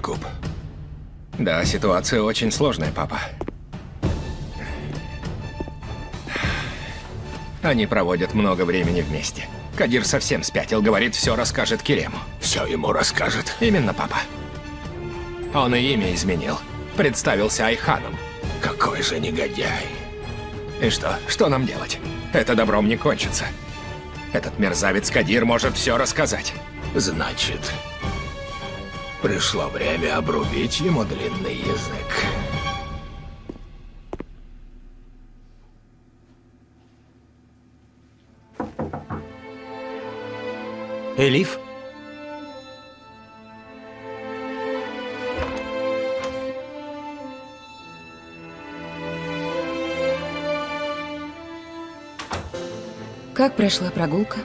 Якуб? Да, ситуация очень сложная, папа. Они проводят много времени вместе. Кадир совсем спятил, говорит, все расскажет Керему. Все ему расскажет. Именно, папа. Он и имя изменил. Представился Айханом. Какой же негодяй. И что? Что нам делать? Это добром не кончится. Этот мерзавец Кадир может все рассказать. Значит, пришло время обрубить ему длинный язык. Элиф? Как прошла прогулка?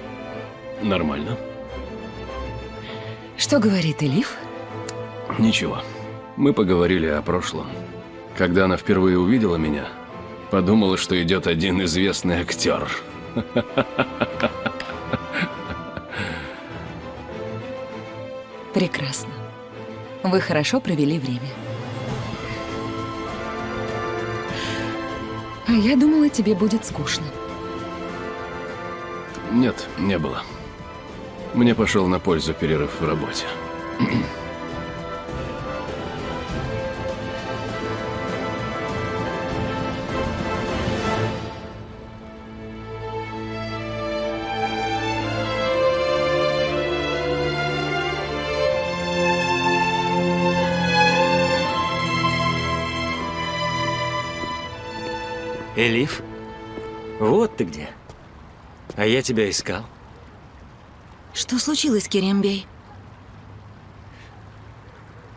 Нормально. Что говорит Элиф? Ничего. Мы поговорили о прошлом. Когда она впервые увидела меня, подумала, что идет один известный актер. Прекрасно. Вы хорошо провели время. А я думала, тебе будет скучно. Нет, не было. Мне пошел на пользу перерыв в работе. Элиф? Вот ты где. А я тебя искал. Что случилось, Керембей?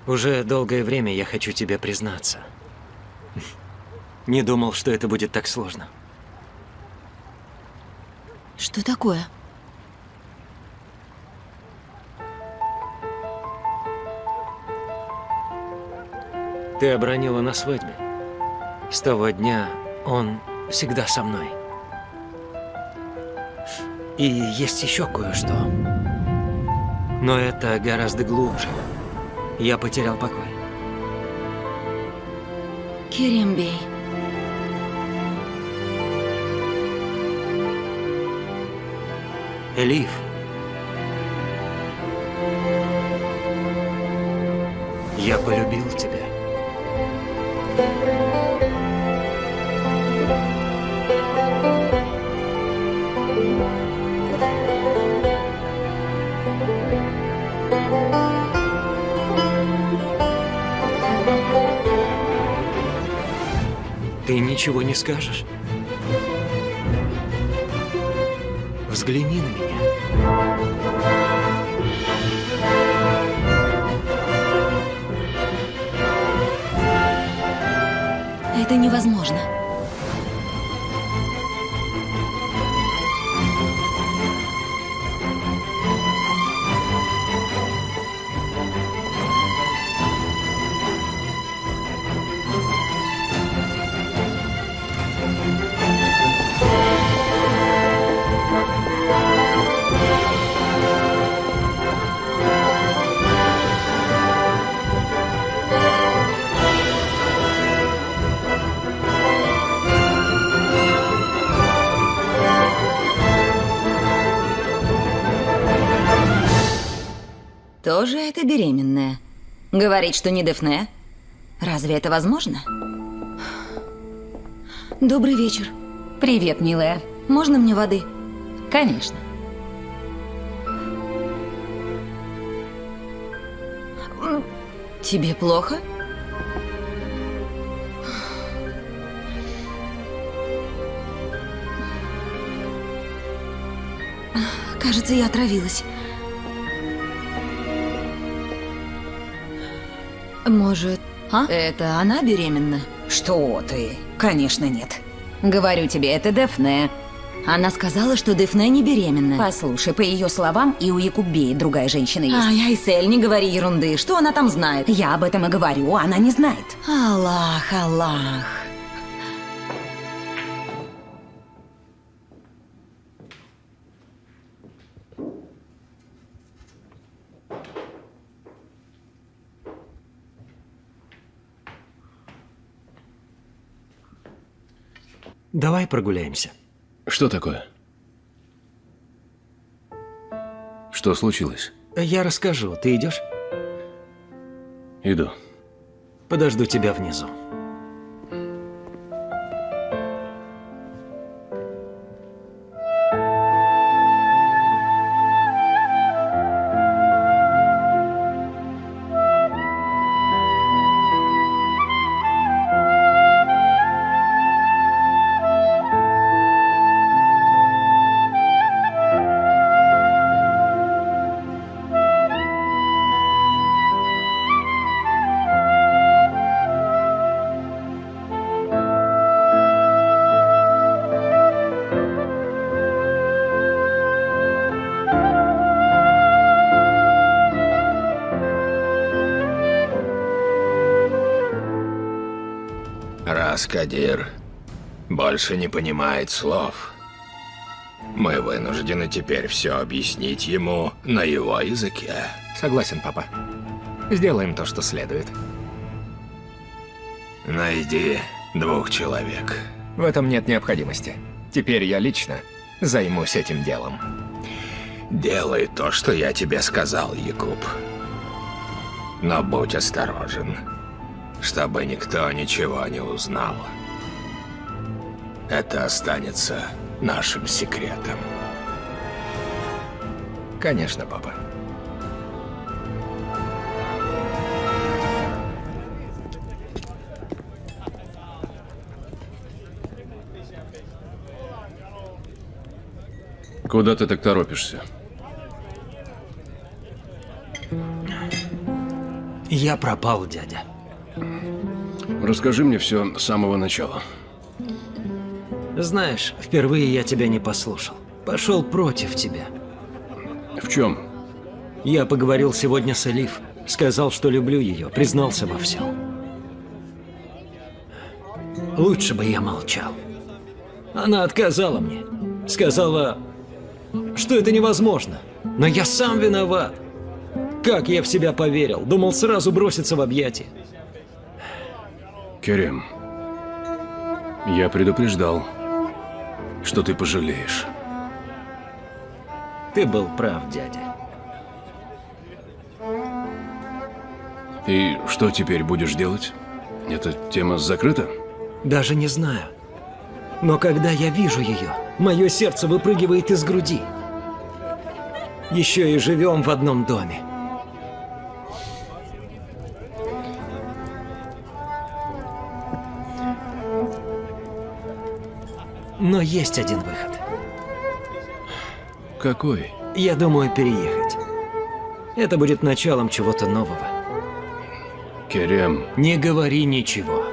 Уже долгое время я хочу тебе признаться. Не думал, что это будет так сложно. Что такое? Ты обронила на свадьбе. С того дня он всегда со мной. И есть еще кое-что. Но это гораздо глубже. Я потерял покой. Керембей. Элиф. Я полюбил тебя. Ты ничего не скажешь? Взгляни на меня. Это невозможно. Тоже это беременная. Говорит, что не Дефне. Разве это возможно? Добрый вечер. Привет, милая. Можно мне воды? Конечно. Тебе плохо? Кажется, я отравилась. Может, это она беременна? Что ты? Конечно, нет. Говорю тебе, это Дефне. Она сказала, что Дефне не беременна. Послушай, по ее словам, и у Якуббеи другая женщина есть. Ай, Айсель, не говори ерунды. Что она там знает? Я об этом и говорю, она не знает. Аллах, Аллах. Давай прогуляемся. Что такое? Что случилось? Я расскажу. Ты идешь? Иду. Подожду тебя внизу. Раз Кадир больше не понимает слов, мы вынуждены теперь все объяснить ему на его языке. Согласен, папа. Сделаем то, что следует. Найди 2 человек. В этом нет необходимости. Теперь я лично займусь этим делом. Делай то, что я тебе сказал, Якуб. Но будь осторожен, чтобы никто ничего не узнал. Это останется нашим секретом. Конечно, папа. Куда ты так торопишься? Я пропал, дядя. Расскажи мне все с самого начала. Знаешь, впервые я тебя не послушал. Пошел против тебя. В чем? Я поговорил сегодня с Элиф. Сказал, что люблю ее. Признался во всем. Лучше бы я молчал. Она отказала мне. Сказала, что это невозможно. Но я сам виноват. Как я в себя поверил. Думал сразу броситься в объятия. Керем, я предупреждал, что ты пожалеешь. Ты был прав, дядя. И что теперь будешь делать? Эта тема закрыта? Даже не знаю. Но когда я вижу ее, мое сердце выпрыгивает из груди. Еще и живем в одном доме. Но есть один выход. Какой? Я думаю переехать. Это будет началом чего-то нового. Керем, Не говори ничего.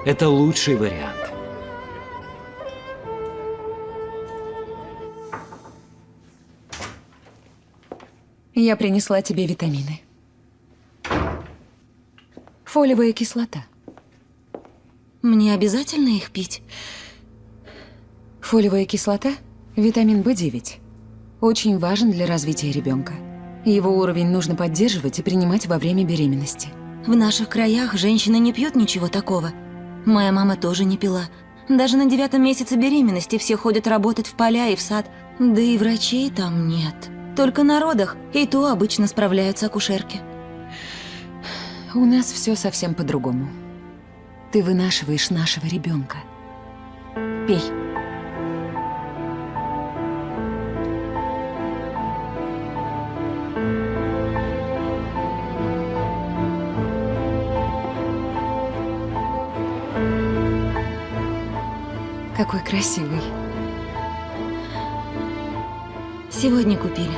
Это лучший вариант. Я принесла тебе витамины. Фолиевая кислота. Мне обязательно их пить? Фолиевая кислота – витамин В9. Очень важен для развития ребенка. Его уровень нужно поддерживать и принимать во время беременности. В наших краях женщины не пьют ничего такого. Моя мама тоже не пила. Даже на 9-м месяце беременности все ходят работать в поля и в сад. Да и врачей там нет. Только на родах, и то обычно справляются акушерки. У нас все совсем по-другому. Ты вынашиваешь нашего ребенка. Пей. Какой красивый. Сегодня купили.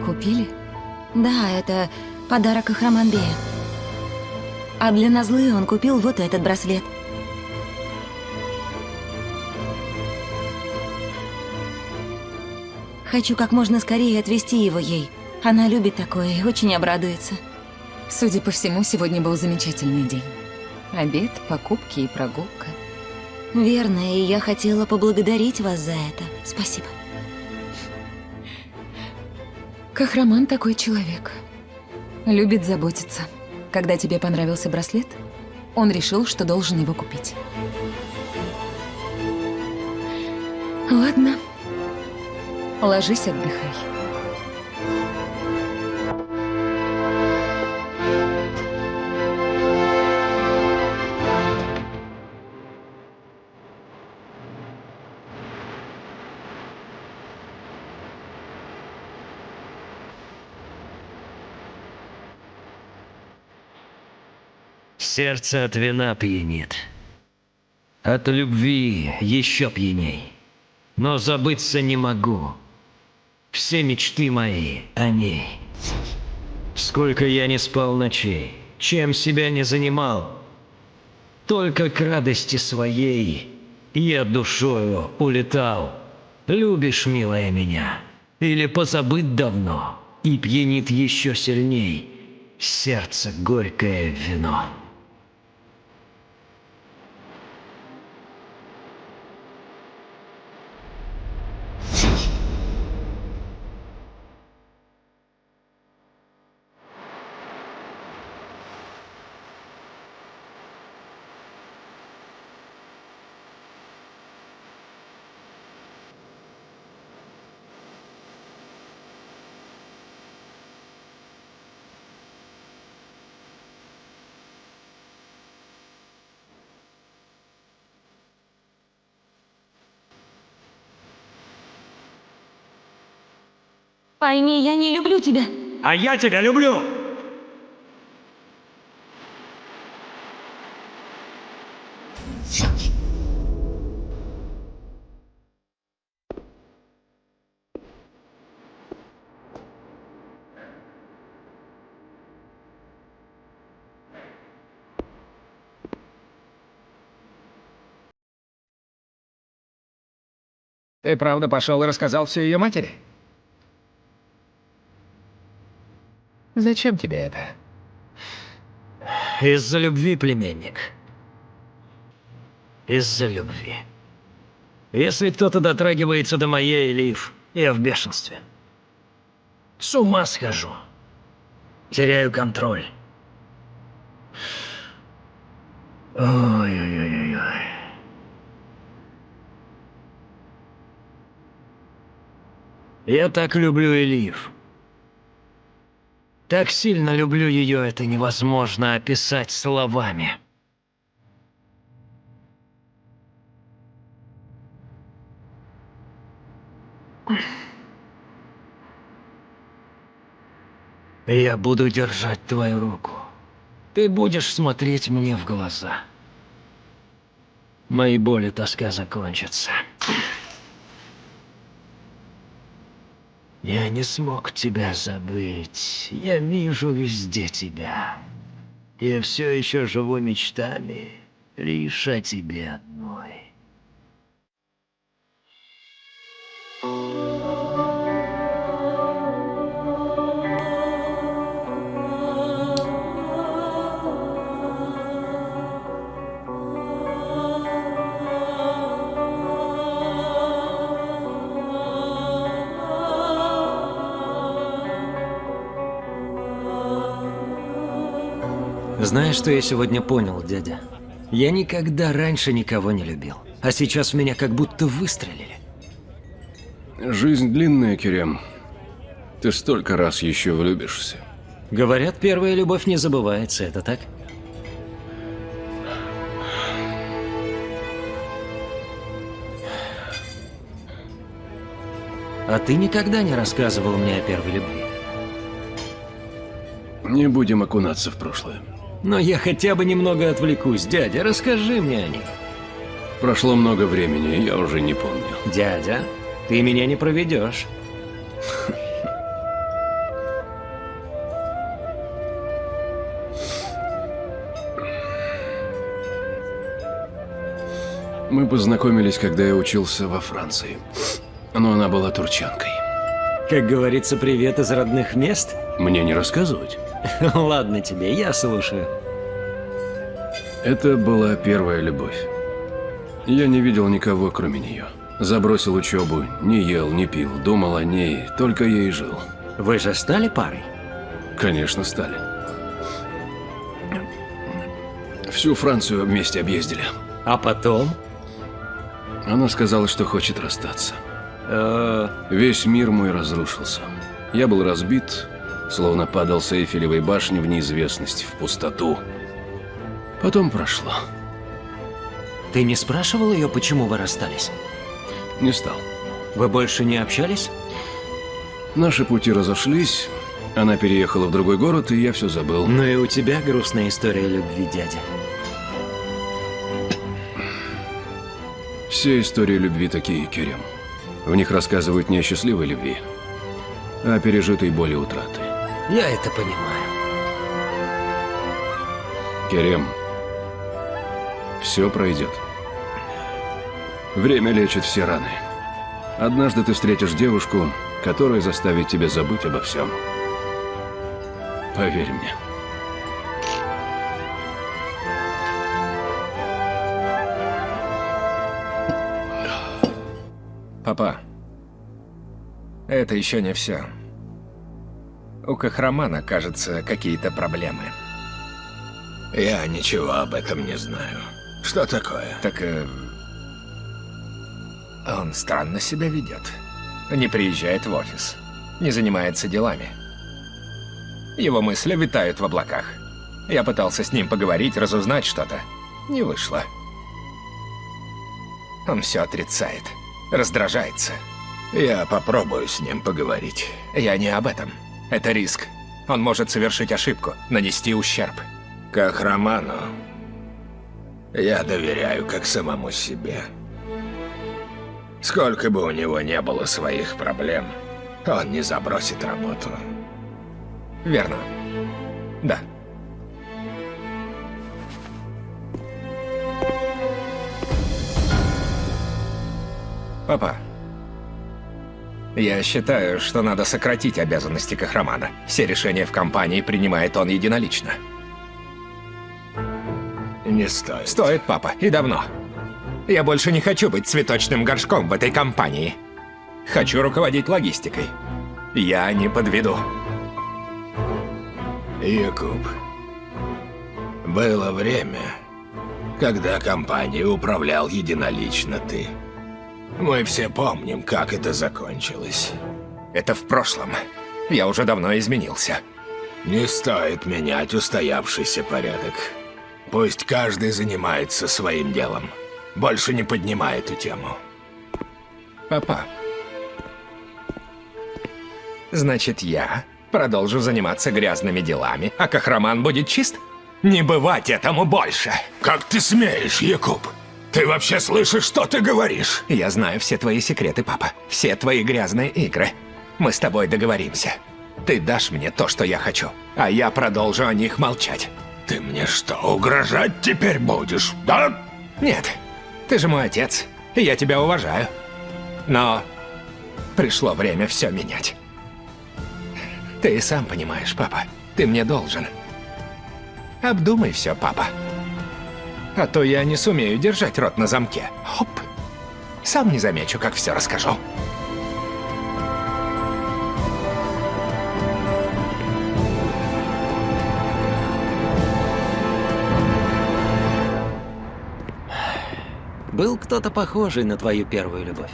Купили? Да, это подарок Ахраманбея. А для Назлы он купил вот этот браслет. Хочу как можно скорее отвезти его ей. Она любит такое и очень обрадуется. Судя по всему, сегодня был замечательный день. Обед, покупки и прогулка. Верно, и я хотела поблагодарить вас за это. Спасибо. Кахраман такой человек. Любит заботиться. Когда тебе понравился браслет, он решил, что должен его купить. Ладно. Ложись, отдыхай. Сердце от вина пьянит. От любви еще пьяней. Но забыться не могу. Все мечты мои о ней. Сколько я не спал ночей, чем себя не занимал. Только к радости своей я душою улетал. Любишь, милая, меня, или позабыть давно, и пьянит еще сильней сердце горькое вино. Пойми, я не люблю тебя. А я тебя люблю! Ты правда пошел и рассказал все ее матери? Зачем тебе это? Из-за любви, племянник. Из-за любви. Если кто-то дотрагивается до моей Лив, я в бешенстве. С ума схожу. Теряю контроль. Ой-ой-ой-ой. Я так люблю Элиф. Так сильно люблю ее, это невозможно описать словами. Я буду держать твою руку. Ты будешь смотреть мне в глаза. Мои боли и тоска закончатся. Я не смог тебя забыть. Я вижу везде тебя. Я все еще живу мечтами лишь о тебе одной. Знаешь, что я сегодня понял, дядя? Я никогда раньше никого не любил. А сейчас в меня как будто выстрелили. Жизнь длинная, Керем. Ты столько раз еще влюбишься. Говорят, первая любовь не забывается, это так? А ты никогда не рассказывал мне о первой любви. Не будем окунаться в прошлое. Но я хотя бы немного отвлекусь. Дядя, расскажи мне о них. Прошло много времени, я уже не помню. Дядя, ты меня не проведешь. Мы познакомились, когда я учился во Франции. Но она была турчанкой. Как говорится, привет из родных мест? Мне не рассказывать? Ладно тебе, я слушаю. Это была первая любовь. Я не видел никого, кроме нее. Забросил учебу, не ел, не пил, думал о ней, только ей жил. Вы же стали парой? Конечно, стали. Всю Францию вместе объездили. А потом? Она сказала, что хочет расстаться. Весь мир мой разрушился. Я был разбит, словно падал с Эйфелевой башни в неизвестность, в пустоту. Потом прошло. Ты не спрашивал ее, почему вы расстались? Не стал. Вы больше не общались? Наши пути разошлись. Она переехала в другой город, и я все забыл. Ну и у тебя грустная история любви, дядя. Все истории любви такие, Керем. В них рассказывают не о счастливой любви, а о пережитой боли утраты. Я это понимаю. Керем, все пройдет. Время лечит все раны. Однажды ты встретишь девушку, которая заставит тебя забыть обо всем. Поверь мне. Папа, это еще не все. У Кахрамана, кажется, какие-то проблемы. Я ничего об этом не знаю. Что такое? Так он странно себя ведет. Не приезжает в офис, не занимается делами. Его мысли витают в облаках. Я пытался с ним поговорить, разузнать что-то. Не вышло. Он все отрицает, раздражается. Я попробую с ним поговорить. Я не об этом. Это риск. Он может совершить ошибку, нанести ущерб. Кахраману я доверяю как самому себе. Сколько бы у него не было своих проблем, он не забросит работу. Верно. Да. Папа, я считаю, что надо сократить обязанности Кахрамана. Все решения в компании принимает он единолично. Не стоит. Стоит, папа, и давно. Я больше не хочу быть цветочным горшком в этой компании. Хочу руководить логистикой. Я не подведу. Якуб, было время, когда компанией управлял единолично ты. Мы все помним, как это закончилось. Это в прошлом. Я уже давно изменился. Не стоит менять устоявшийся порядок. Пусть каждый занимается своим делом. Больше не поднимай эту тему. Папа. Значит, я продолжу заниматься грязными делами, а Кахраман будет чист? Не бывать этому больше! Как ты смеешь, Якуб? Ты вообще слышишь, что ты говоришь? Я знаю все твои секреты, папа. Все твои грязные игры. Мы с тобой договоримся. Ты дашь мне то, что я хочу, а я продолжу о них молчать. Ты мне что, угрожать теперь будешь, да? Нет, ты же мой отец, и я тебя уважаю. Но пришло время все менять. Ты и сам понимаешь, папа, ты мне должен. Обдумай все, папа. А то я не сумею держать рот на замке. Хоп. Сам не замечу, как все расскажу. Был кто-то похожий на твою первую любовь?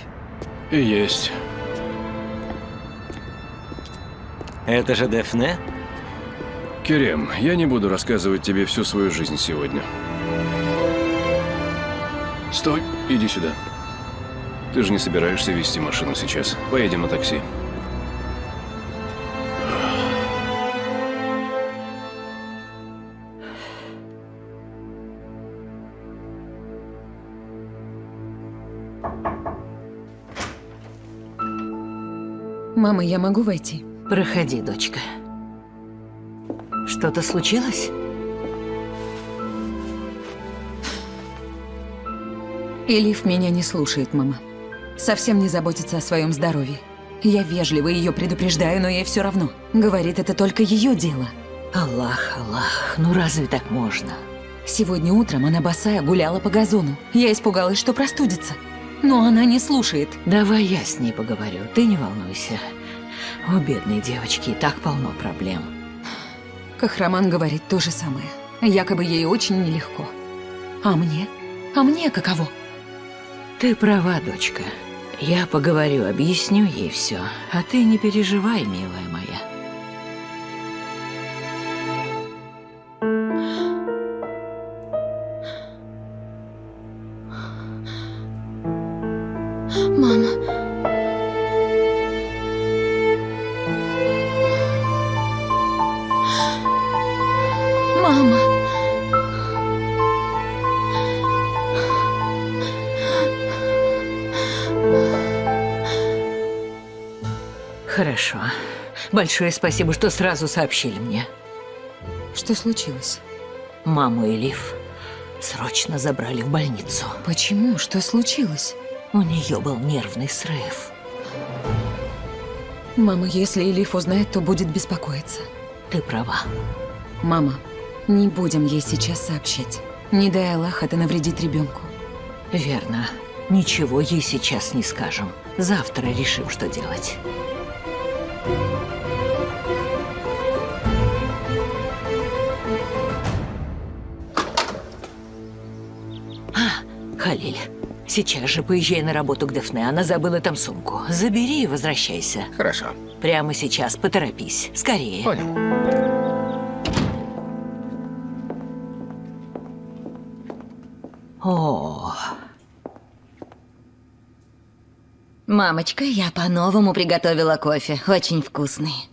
И есть. Это же Дефне? Керем, я не буду рассказывать тебе всю свою жизнь сегодня. Стой, иди сюда. Ты же не собираешься вести машину сейчас. Поедем на такси. Мама, я могу войти? Проходи, дочка. Что-то случилось? Элиф меня не слушает, мама. Совсем не заботится о своем здоровье. Я вежливо ее предупреждаю, но ей все равно. Говорит, это только ее дело. Аллах, Аллах, ну разве так можно? Сегодня утром она босая гуляла по газону. Я испугалась, что простудится. Но она не слушает. Давай я с ней поговорю, ты не волнуйся. У бедной девочки и так полно проблем. Кахраман говорит то же самое. Якобы ей очень нелегко. А мне? А мне каково? Ты права, дочка. Я поговорю, объясню ей все. А ты не переживай, милая моя. Мама. Мама. Хорошо. Большое спасибо, что сразу сообщили мне. Что случилось? Маму и Лив срочно забрали в больницу. Почему? Что случилось? У нее был нервный срыв. Мама, если Элиф узнает, то будет беспокоиться. Ты права. Мама, не будем ей сейчас сообщать. Не дай Аллах, это навредит ребенку. Верно. Ничего ей сейчас не скажем. Завтра решим, что делать. Халиль, сейчас же поезжай на работу к Дефне. Она забыла там сумку. Забери и возвращайся. Хорошо. Прямо сейчас, поторопись. Скорее. Понял. О, Мамочка, я по-новому приготовила кофе. Очень вкусный.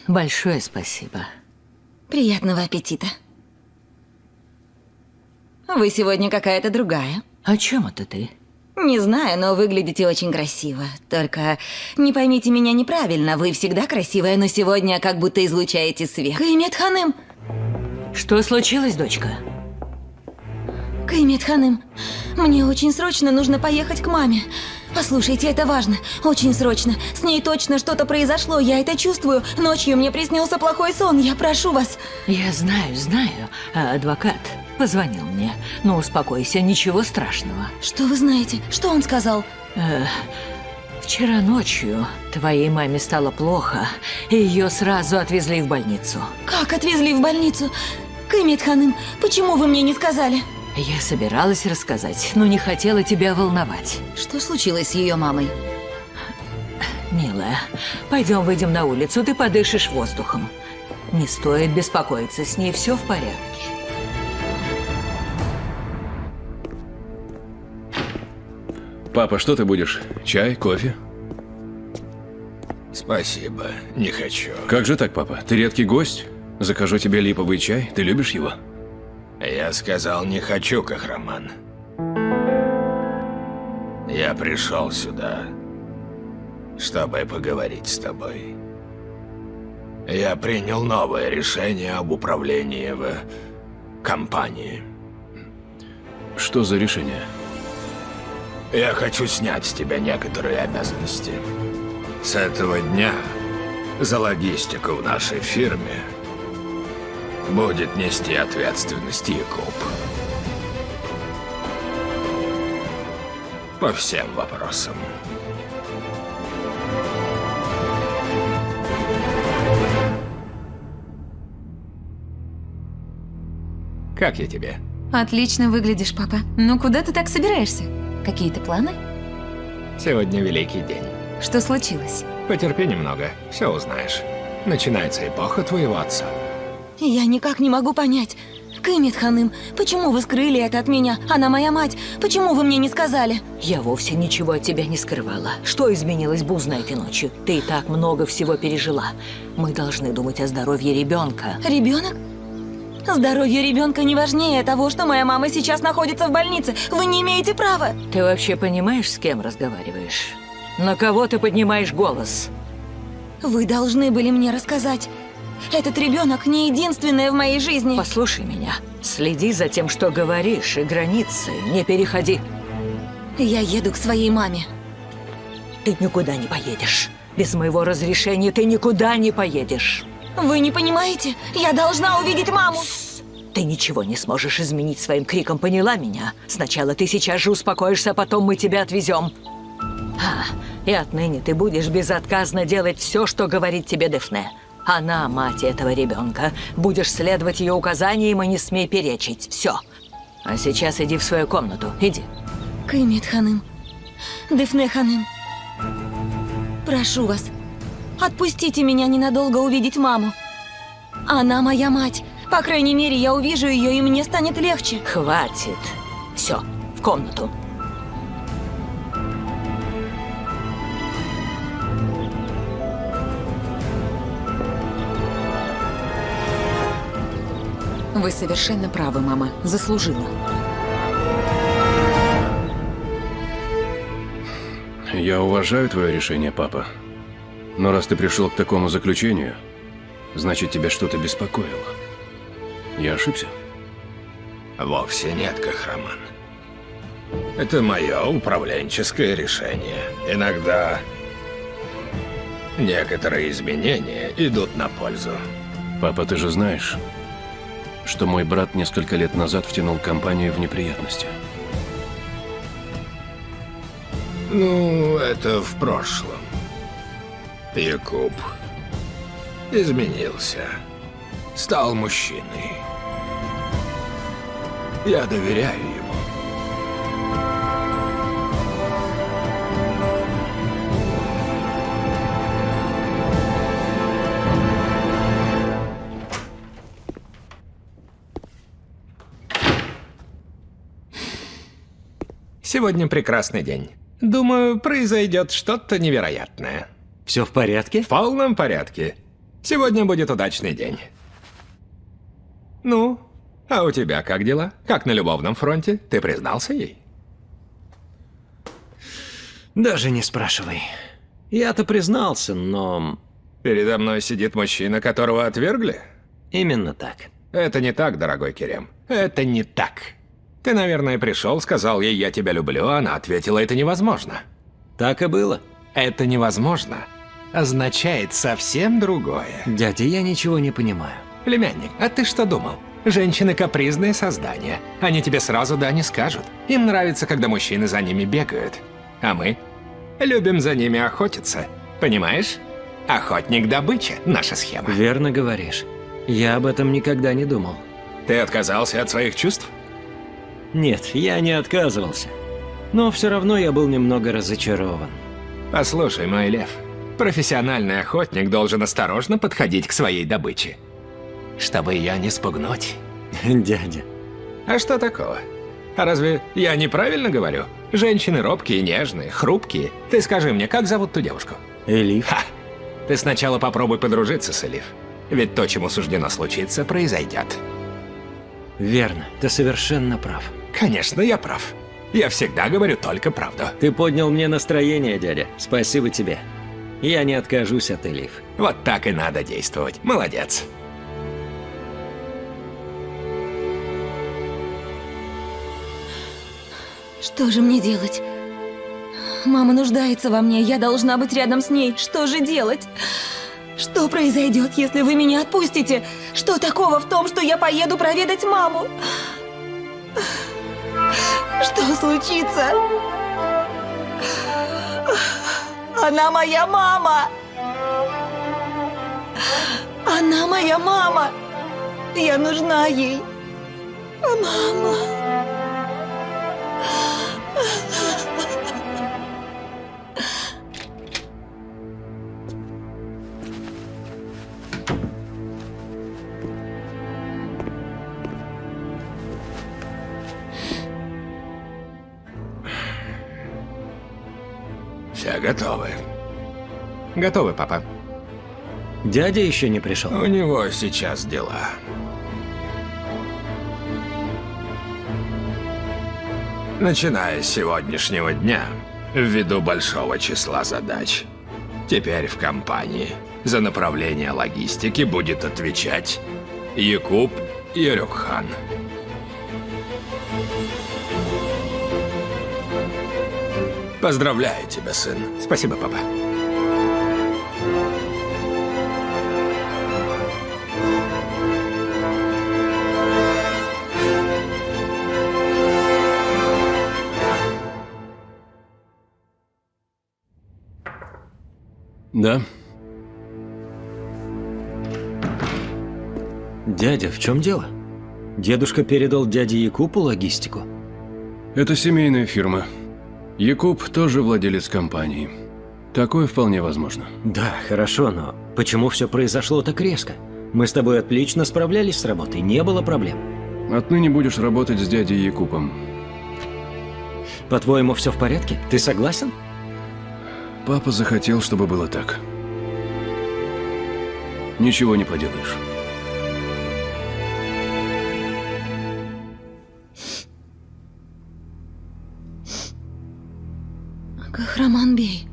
большое спасибо. Приятного аппетита. Вы сегодня какая-то другая. О чем это ты? Не знаю, но выглядите очень красиво. Только не поймите меня неправильно, вы всегда красивая, но сегодня как будто излучаете свет. Каймет Ханым! Что случилось, дочка? Каймет Ханым, мне очень срочно нужно поехать к маме. Послушайте, это важно. Очень срочно. С ней точно что-то произошло, я это чувствую. Ночью мне приснился плохой сон, я прошу вас. Я знаю. А адвокат позвонил мне. Ну, успокойся, ничего страшного. Что вы знаете? Что он сказал? Вчера ночью твоей маме стало плохо, и ее сразу отвезли в больницу. Как отвезли в больницу? Каймет Ханым, почему вы мне не сказали? Я собиралась рассказать, но не хотела тебя волновать. Что случилось с ее мамой? Милая, пойдем выйдем на улицу, ты подышишь воздухом. Не стоит беспокоиться, с ней все в порядке. Папа, что ты будешь? Чай, кофе? Спасибо, не хочу. Как же так, папа? Ты редкий гость? Закажу тебе липовый чай. Ты любишь его? Я сказал, не хочу, Кахраман. Я пришел сюда, чтобы поговорить с тобой. Я принял новое решение об управлении в компании. Что за решение? Я хочу снять с тебя некоторые обязанности. С этого дня за логистику в нашей фирме будет нести ответственность Якуб. По всем вопросам. Как я тебе? Отлично выглядишь, папа. Ну куда ты так собираешься? Какие-то планы? Сегодня великий день. Что случилось? Потерпи немного, все узнаешь. Начинается эпоха твоего отца. Я никак не могу понять. Каймет Ханым, почему вы скрыли это от меня? Она моя мать. Почему вы мне не сказали? Я вовсе ничего от тебя не скрывала. Что изменилось, бы узнаете ночью. Ты и так много всего пережила. Мы должны думать о здоровье ребенка. Ребенок? Здоровье ребенка не важнее того, что моя мама сейчас находится в больнице. Вы не имеете права. Ты вообще понимаешь, с кем разговариваешь? На кого ты поднимаешь голос? Вы должны были мне рассказать. Этот ребенок не единственное в моей жизни. Послушай меня. Следи за тем, что говоришь, и границы не переходи. Я еду к своей маме. Ты никуда не поедешь. Без моего разрешения ты никуда не поедешь. Вы не понимаете? Я должна увидеть маму. Ты ничего не сможешь изменить своим криком, поняла меня? Сначала ты сейчас же успокоишься, а потом мы тебя отвезем. И отныне ты будешь безотказно делать все, что говорит тебе Дефне. Она мать этого ребенка. Будешь следовать ее указаниям и не смей перечить. Все. А сейчас иди в свою комнату. Иди. Каймет ханым, Дефне ханым, прошу вас, отпустите меня ненадолго увидеть маму. Она моя мать. По крайней мере, я увижу ее, и мне станет легче. Хватит. Все, в комнату. Вы совершенно правы, мама. Заслужила. Я уважаю твое решение, папа. Но раз ты пришел к такому заключению, значит, тебя что-то беспокоило. Я ошибся? Вовсе нет, Кахраман. Это мое управленческое решение. Иногда некоторые изменения идут на пользу. Папа, ты же знаешь, что мой брат несколько лет назад втянул компанию в неприятности. Ну, это в прошлом. Якуб изменился. Стал мужчиной. Я доверяю ему. Сегодня прекрасный день. Думаю, произойдет что-то невероятное. Все в порядке? В полном порядке. Сегодня будет удачный день. Ну, а у тебя как дела? Как на любовном фронте? Ты признался ей? Даже не спрашивай. Я-то признался, но... Передо мной сидит мужчина, которого отвергли? Именно так. Это не так, дорогой Керем. Это не так. Ты, наверное, пришел, сказал ей «я тебя люблю», а она ответила «это невозможно». Так и было. «Это невозможно» означает совсем другое. Дядя, я ничего не понимаю. Племянник, а ты что думал? Женщины капризные создания. Они тебе сразу «да» не скажут. Им нравится, когда мужчины за ними бегают. А мы любим за ними охотиться. Понимаешь? Охотник-добыча – наша схема. Верно говоришь. Я об этом никогда не думал. Ты отказался от своих чувств? Нет, я не отказывался. Но все равно я был немного разочарован. Послушай, мой лев. Профессиональный охотник должен осторожно подходить к своей добыче, чтобы ее не спугнуть. Дядя. А что такого? А разве я неправильно говорю? Женщины робкие, нежные, хрупкие. Ты скажи мне, как зовут ту девушку? Элиф. Ха! Ты сначала попробуй подружиться с Элиф. Ведь то, чему суждено случиться, произойдет. Верно, ты совершенно прав. Конечно, я прав. Я всегда говорю только правду. Ты поднял мне настроение, дядя. Спасибо тебе. Я не откажусь от Элиф. Вот так и надо действовать. Молодец. Что же мне делать? Мама нуждается во мне, я должна быть рядом с ней. Что же делать? Что произойдет, если вы меня отпустите? Что такого в том, что я поеду проведать маму? Что случится? Она моя мама! Она моя мама! Я нужна ей. Мама! Все готовы. Готовы, папа. Дядя еще не пришел. У него сейчас дела. Начиная с сегодняшнего дня, ввиду большого числа задач, теперь в компании за направление логистики будет отвечать Якуб Ярюкхан. Поздравляю тебя, сын. Спасибо, папа. Да? Дядя, в чем дело? Дедушка передал дяде Якупу логистику? Это семейная фирма. Якуб тоже владелец компании. Такое вполне возможно. Да, хорошо, но почему все произошло так резко? Мы с тобой отлично справлялись с работой, не было проблем. Отныне будешь работать с дядей Якупом. По-твоему, все в порядке? Ты согласен? Папа захотел, чтобы было так. Ничего не поделаешь. Кахраманбей.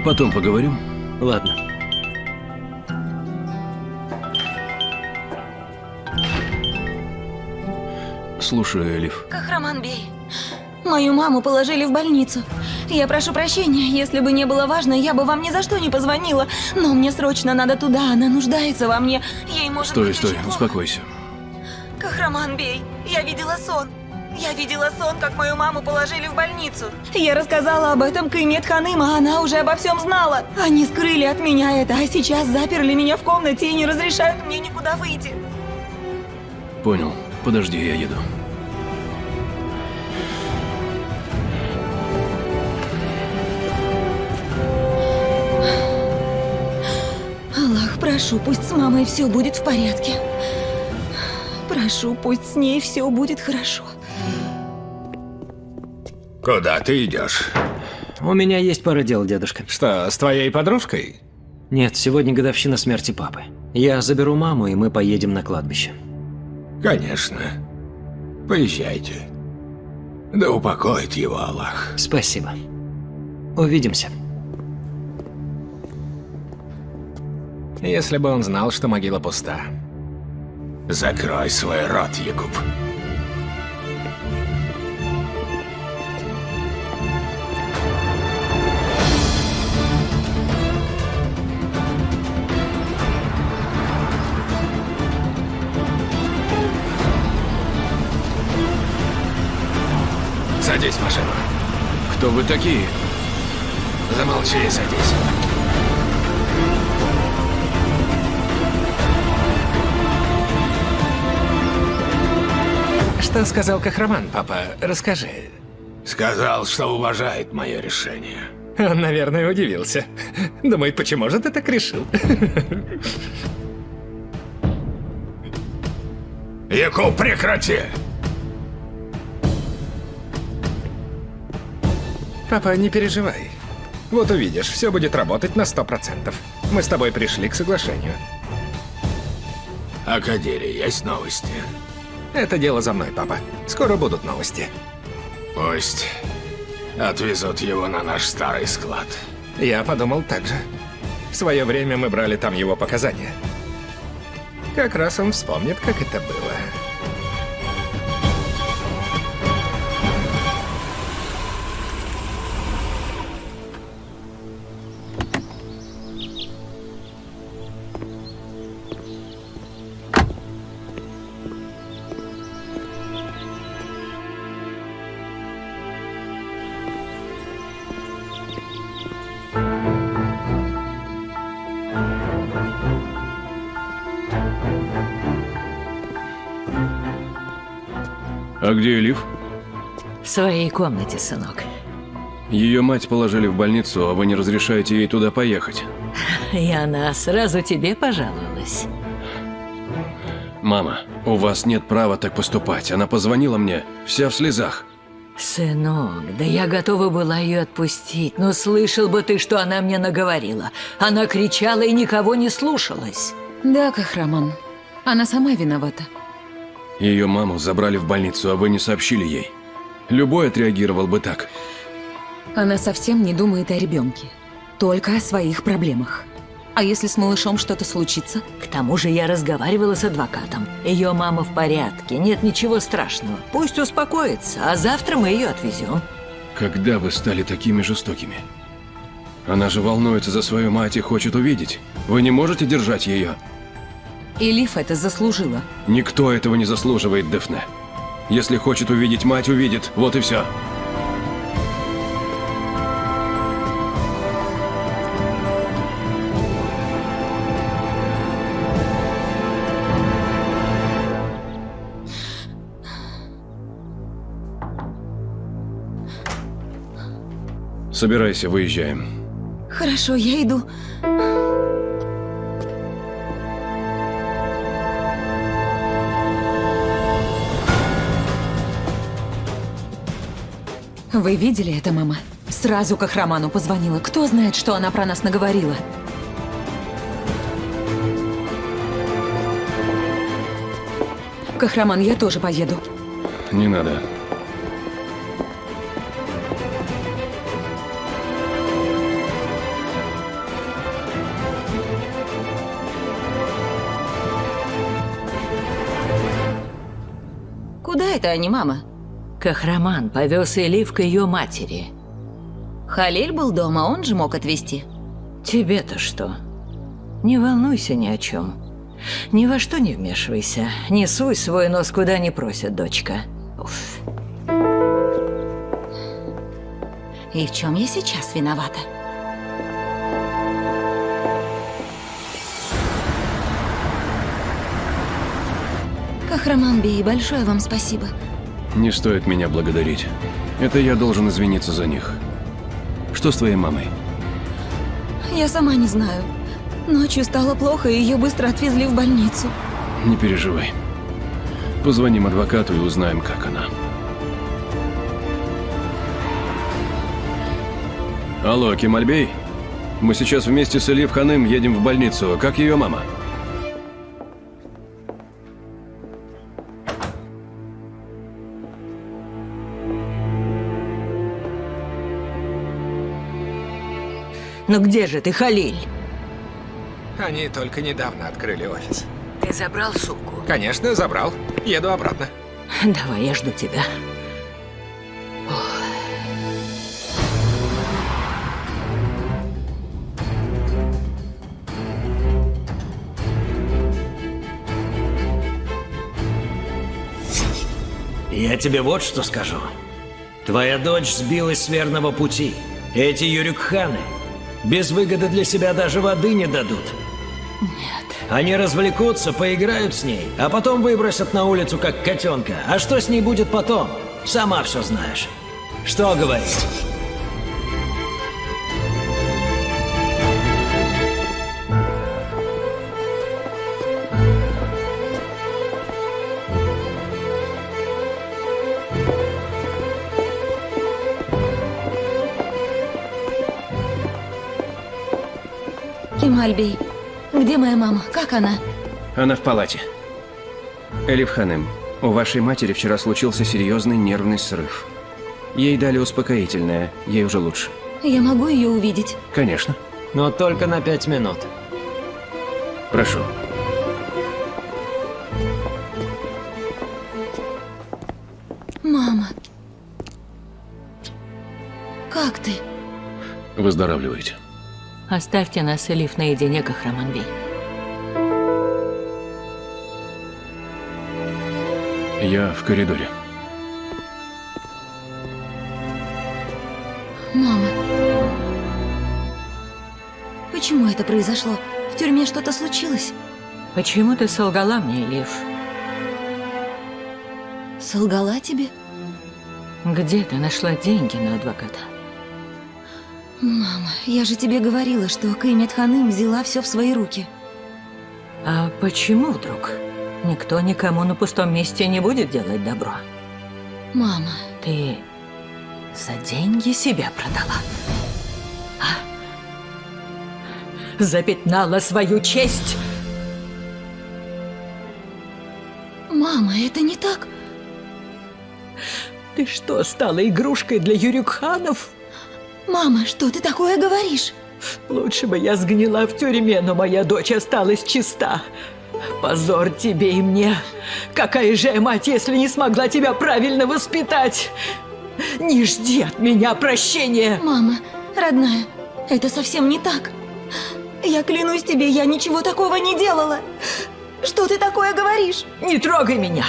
Потом поговорим. Ладно. Слушаю, Элиф. Кахраманбей. Мою маму положили в больницу. Я прошу прощения, если бы не было важно, я бы вам ни за что не позвонила. Но мне срочно надо туда, она нуждается во мне. Ей может Стой, быть стой, очень плохо. успокойся. Кахраманбей, я видела сон. Я видела сон, как мою маму положили в больницу. Я рассказала об этом Каймет Ханым, а она уже обо всем знала. Они скрыли от меня это, а сейчас заперли меня в комнате и не разрешают мне никуда выйти. Понял. Подожди, я еду. Аллах, прошу, пусть с мамой все будет в порядке. Прошу, пусть с ней все будет хорошо. Куда ты идешь? У меня есть пара дел, дедушка. Что, с твоей подружкой? Нет, сегодня годовщина смерти папы. Я заберу маму, и мы поедем на кладбище. Конечно. Поезжайте. Да упокоит его Аллах. Спасибо. Увидимся. Если бы он знал, что могила пуста. Закрой свой рот, Якуб. Садись в машину. Кто вы такие? Замолчи и садись. Что сказал Кахраман, папа? Расскажи. Сказал, что уважает мое решение. Он, наверное, удивился. Думает, почему же ты так решил? Якуб, прекрати! Папа, не переживай. Вот увидишь, все будет работать на 100%. Мы с тобой пришли к соглашению. О Кадире есть новости? Это дело за мной, папа. Скоро будут новости. Пусть отвезут его на наш старый склад. Я подумал так же. В свое время мы брали там его показания. Как раз он вспомнит, как это было. А где Элиф? В своей комнате, сынок. Ее мать положили в больницу, а вы не разрешаете ей туда поехать. И она сразу тебе пожаловалась. Мама, у вас нет права так поступать. Она позвонила мне, вся в слезах. Сынок, да я готова была ее отпустить, но слышал бы ты, что она мне наговорила. Она кричала и никого не слушалась. Да, Кахраман. Она сама виновата. Ее маму забрали в больницу, а вы не сообщили ей. Любой отреагировал бы так. Она совсем не думает о ребенке. Только о своих проблемах. А если с малышом что-то случится? К тому же я разговаривала с адвокатом. Ее мама в порядке, нет ничего страшного. Пусть успокоится, а завтра мы ее отвезем. Когда вы стали такими жестокими? Она же волнуется за свою мать и хочет увидеть. Вы не можете держать ее? Элиф это заслужила. Никто этого не заслуживает, Дефне. Если хочет увидеть мать, увидит. Вот и все. Собирайся, выезжаем. Хорошо, я иду. Вы видели это, мама? Сразу к Ахраману позвонила. Кто знает, что она про нас наговорила? Кахраман, я тоже поеду. Не надо. Куда это они, мама? Кахраман повез Элиф к ее матери. Халиль был дома, он же мог отвезти. Тебе-то что? Не волнуйся ни о чем. Ни во что не вмешивайся. Не суй свой нос куда не просят, дочка. Уф. И в чем я сейчас виновата? Кахраман Бей, большое вам спасибо. Не стоит меня благодарить. Это я должен извиниться за них. Что с твоей мамой? Я сама не знаю. Ночью стало плохо, и ее быстро отвезли в больницу. Не переживай. Позвоним адвокату и узнаем, как она. Алло, Кемальбей? Мы сейчас вместе с Элиф Ханым едем в больницу. Как ее мама? Ну где же ты, Халиль? Они только недавно открыли офис. Ты забрал сумку? Конечно, забрал. Еду обратно. Давай, я жду тебя. Я тебе вот что скажу. Твоя дочь сбилась с верного пути. Эти юрюкханы без выгоды для себя даже воды не дадут. Нет. Они развлекутся, поиграют с ней, а потом выбросят на улицу, как котенка. А что с ней будет потом? Сама все знаешь. Что говорить? Кемальбей, где моя мама? Как она? Она в палате. Элиф Ханым, у вашей матери вчера случился серьезный нервный срыв. Ей дали успокоительное, ей уже лучше. Я могу ее увидеть? Конечно. Но только на 5 минут. Прошу. Мама. Как ты? Выздоравливайте. Оставьте нас с Элиф наедине, Кахраман Бей. Я в коридоре. Мама. Почему это произошло? В тюрьме что-то случилось? Почему ты солгала мне, Элиф? Солгала тебе? Где ты нашла деньги на адвоката? Мама, я же тебе говорила, что Каймет Ханым взяла все в свои руки. А почему вдруг? Никто никому на пустом месте не будет делать добро. Мама. Ты за деньги себя продала? А? Запятнала свою честь? Мама, это не так. Ты что, стала игрушкой для юрюкханов? Мама, что ты такое говоришь? Лучше бы я сгнила в тюрьме, но моя дочь осталась чиста. Позор тебе и мне. Какая же я мать, если не смогла тебя правильно воспитать? Не жди от меня прощения. Мама, родная, это совсем не так. Я клянусь тебе, я ничего такого не делала. Что ты такое говоришь? Не трогай меня.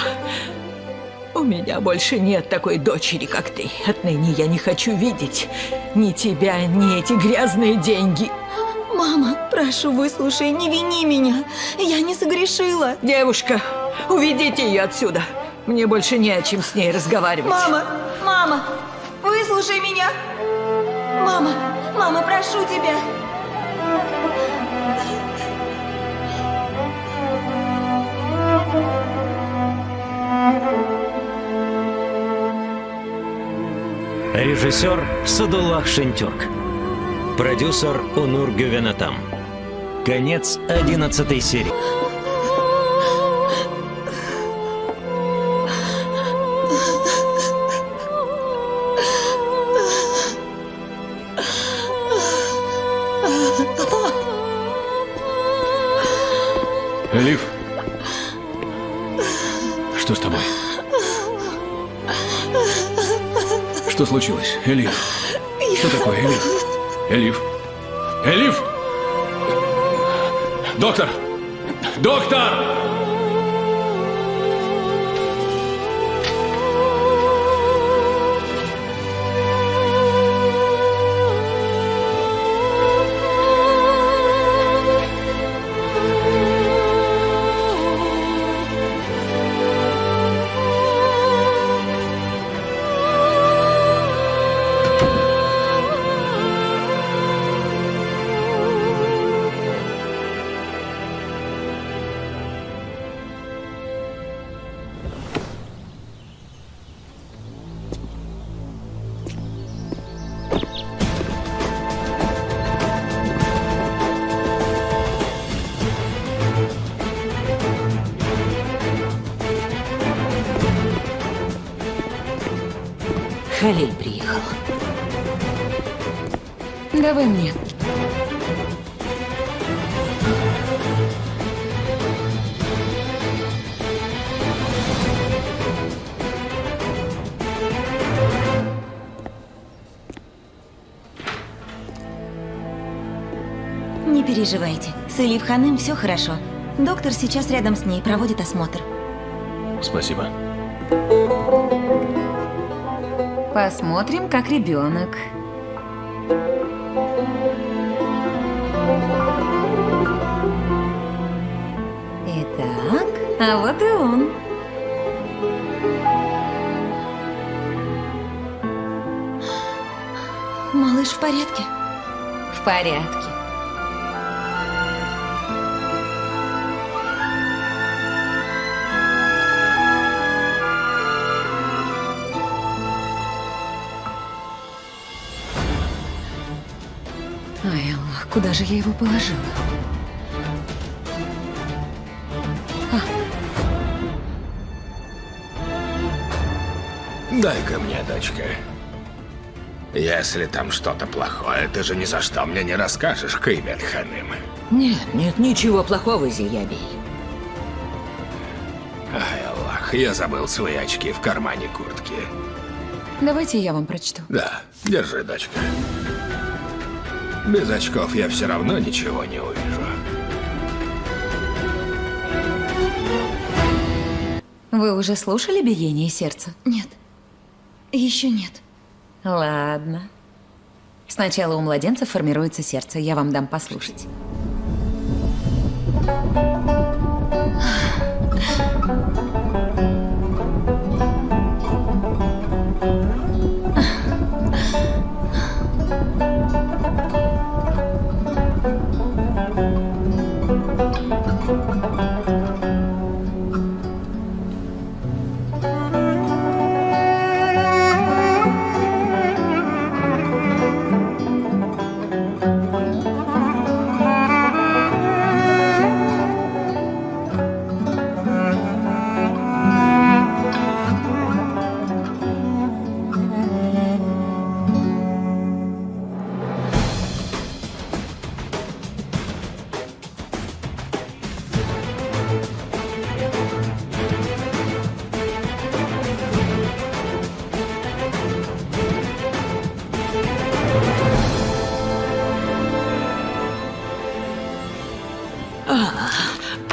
У меня больше нет такой дочери, как ты. Отныне я не хочу видеть ни тебя, ни эти грязные деньги. Мама, прошу, выслушай, не вини меня. Я не согрешила. Девушка, уведите ее отсюда. Мне больше не о чем с ней разговаривать. Мама, выслушай меня. Мама, прошу тебя. Режиссер Садуллах Шентюрк. Продюсер Онур Гювенатам. Конец 11 серии. Элиф! Что с тобой? Что случилось, Элиф? Что такое, Элиф? Элиф! Элиф! Доктор! Доктор! Халиль приехал. Давай мне. Не переживайте. С Элиф Ханым все хорошо. Доктор сейчас рядом с ней, проводит осмотр. Спасибо. Посмотрим, как ребенок. Итак, а вот и он. Малыш в порядке? В порядке. Ай, Аллах, куда же я его положила? Дай-ка мне, дочка. Если там что-то плохое, ты же ни за что мне не расскажешь, Каймет Ханым. Нет, ничего плохого, Зиябий. Ай, Аллах, я забыл свои очки в кармане куртки. Давайте я вам прочту. Да, держи, дочка. Без очков я все равно ничего не увижу. Вы уже слушали биение сердца? Нет. Еще нет. Ладно. Сначала у младенца формируется сердце. Я вам дам послушать.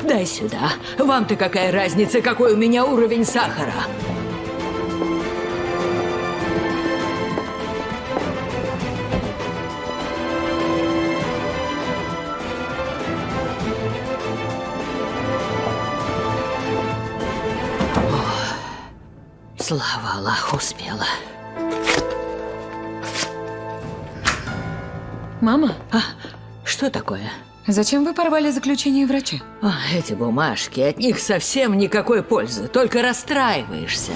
Дай сюда. Вам-то какая разница, какой у меня уровень сахара? Слава Аллаху, успела. Мама, Что такое? зачем вы порвали заключение врача? Эти бумажки, от них совсем никакой пользы, только расстраиваешься.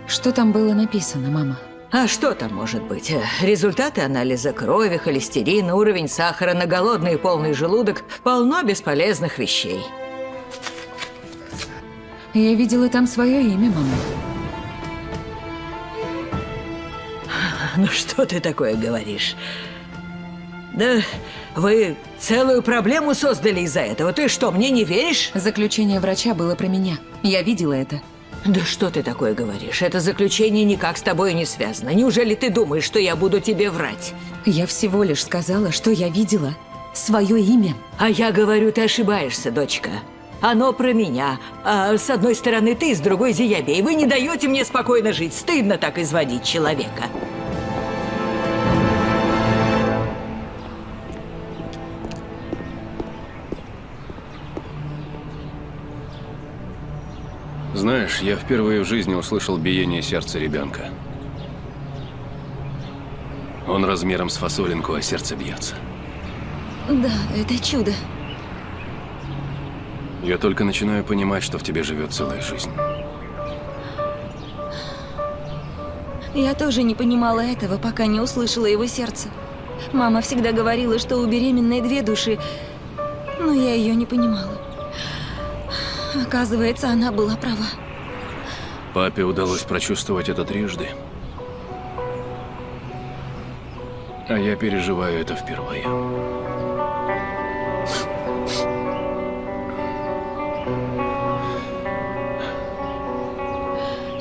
Что там было написано, мама? А что там может быть? Результаты анализа крови, холестерина, уровень сахара на голодный и полный желудок. Полно бесполезных вещей. Я видела там свое имя, мама. Ну что ты такое говоришь? Да вы целую проблему создали из-за этого. Ты что, мне не веришь? Заключение врача было про меня. Я видела это. Да что ты такое говоришь? Это заключение никак с тобой не связано. Неужели ты думаешь, что я буду тебе врать? Я всего лишь сказала, что я видела свое имя. А я говорю, ты ошибаешься, дочка. Оно про меня. А с одной стороны ты, с другой Зиябей. Вы не даете мне спокойно жить. Стыдно так изводить человека. Знаешь, я впервые в жизни услышал биение сердца ребенка. Он размером с фасолинку, а сердце бьется. Да, это чудо. Я только начинаю понимать, что в тебе живет целая жизнь. Я тоже не понимала этого, пока не услышала его сердце. Мама всегда говорила, что у беременной 2 души, но я ее не понимала. Оказывается, она была права. Папе удалось прочувствовать это трижды. А я переживаю это впервые.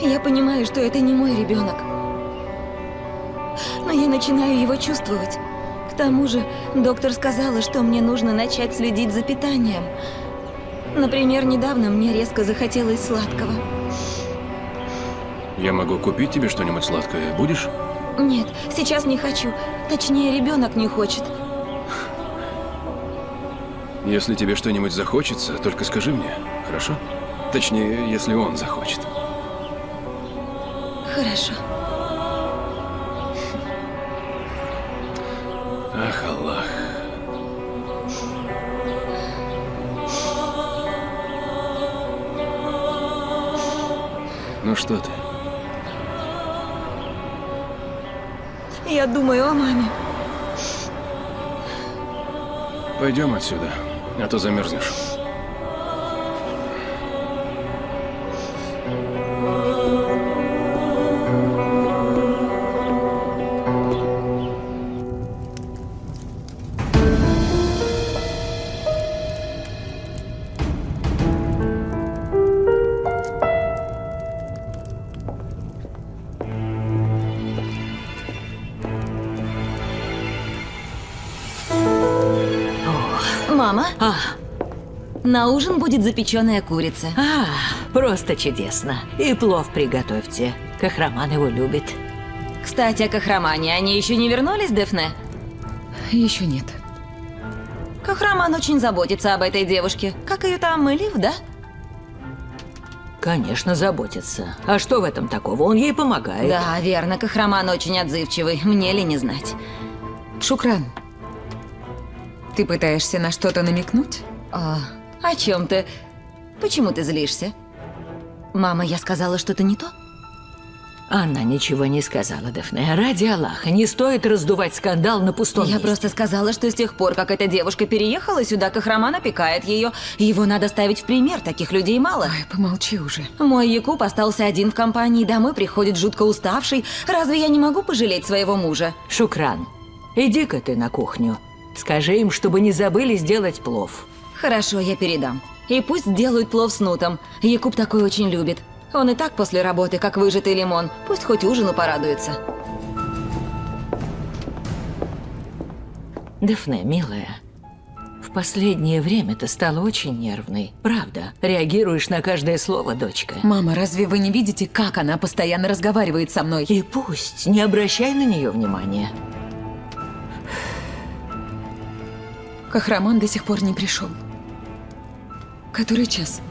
Я понимаю, что это не мой ребенок. Но я начинаю его чувствовать. К тому же, доктор сказала, что мне нужно начать следить за питанием. Например, недавно мне резко захотелось сладкого. Я могу купить тебе что-нибудь сладкое. Будешь? Нет, сейчас не хочу. Точнее, ребенок не хочет. Если тебе что-нибудь захочется, только скажи мне, хорошо? Точнее, если он захочет. Хорошо. Ах, Аллах. Ну что ты? Я думаю о маме. Пойдем отсюда, а то замерзнешь. Мама? На ужин будет запеченная курица. Просто чудесно. И плов приготовьте. Кахраман его любит. Кстати, о Кахрамане. Они еще не вернулись, Дефне? Еще нет. Кахраман очень заботится об этой девушке. Как ее там, Элиф, да? Конечно, заботится. А что в этом такого? Он ей помогает. Да, верно. Кахраман очень отзывчивый. Мне ли не знать? Шукран, ты пытаешься на что-то намекнуть? О чем ты? Почему ты злишься? Мама, я сказала что-то не то? Она ничего не сказала, Дефне. Ради Аллаха, не стоит раздувать скандал на пустом Я месте. просто сказала, что с тех пор, как эта девушка переехала сюда, Кахраман опекает ее. Его надо ставить в пример, таких людей мало. Ай, помолчи уже. Мой Якуб остался один в компании, домой приходит жутко уставший. Разве я не могу пожалеть своего мужа? Шукран, иди-ка ты на кухню. Скажи им, чтобы не забыли сделать плов. Хорошо, я передам. И пусть делают плов с нутом. Якуб такой очень любит. Он и так после работы, как выжатый лимон. Пусть хоть ужину порадуется. Дефне, милая, в последнее время ты стала очень нервной. Правда, реагируешь на каждое слово, дочка. Мама, разве вы не видите, как она постоянно разговаривает со мной? И пусть, не обращай на нее внимания. Кахраман до сих пор не пришел. Который час?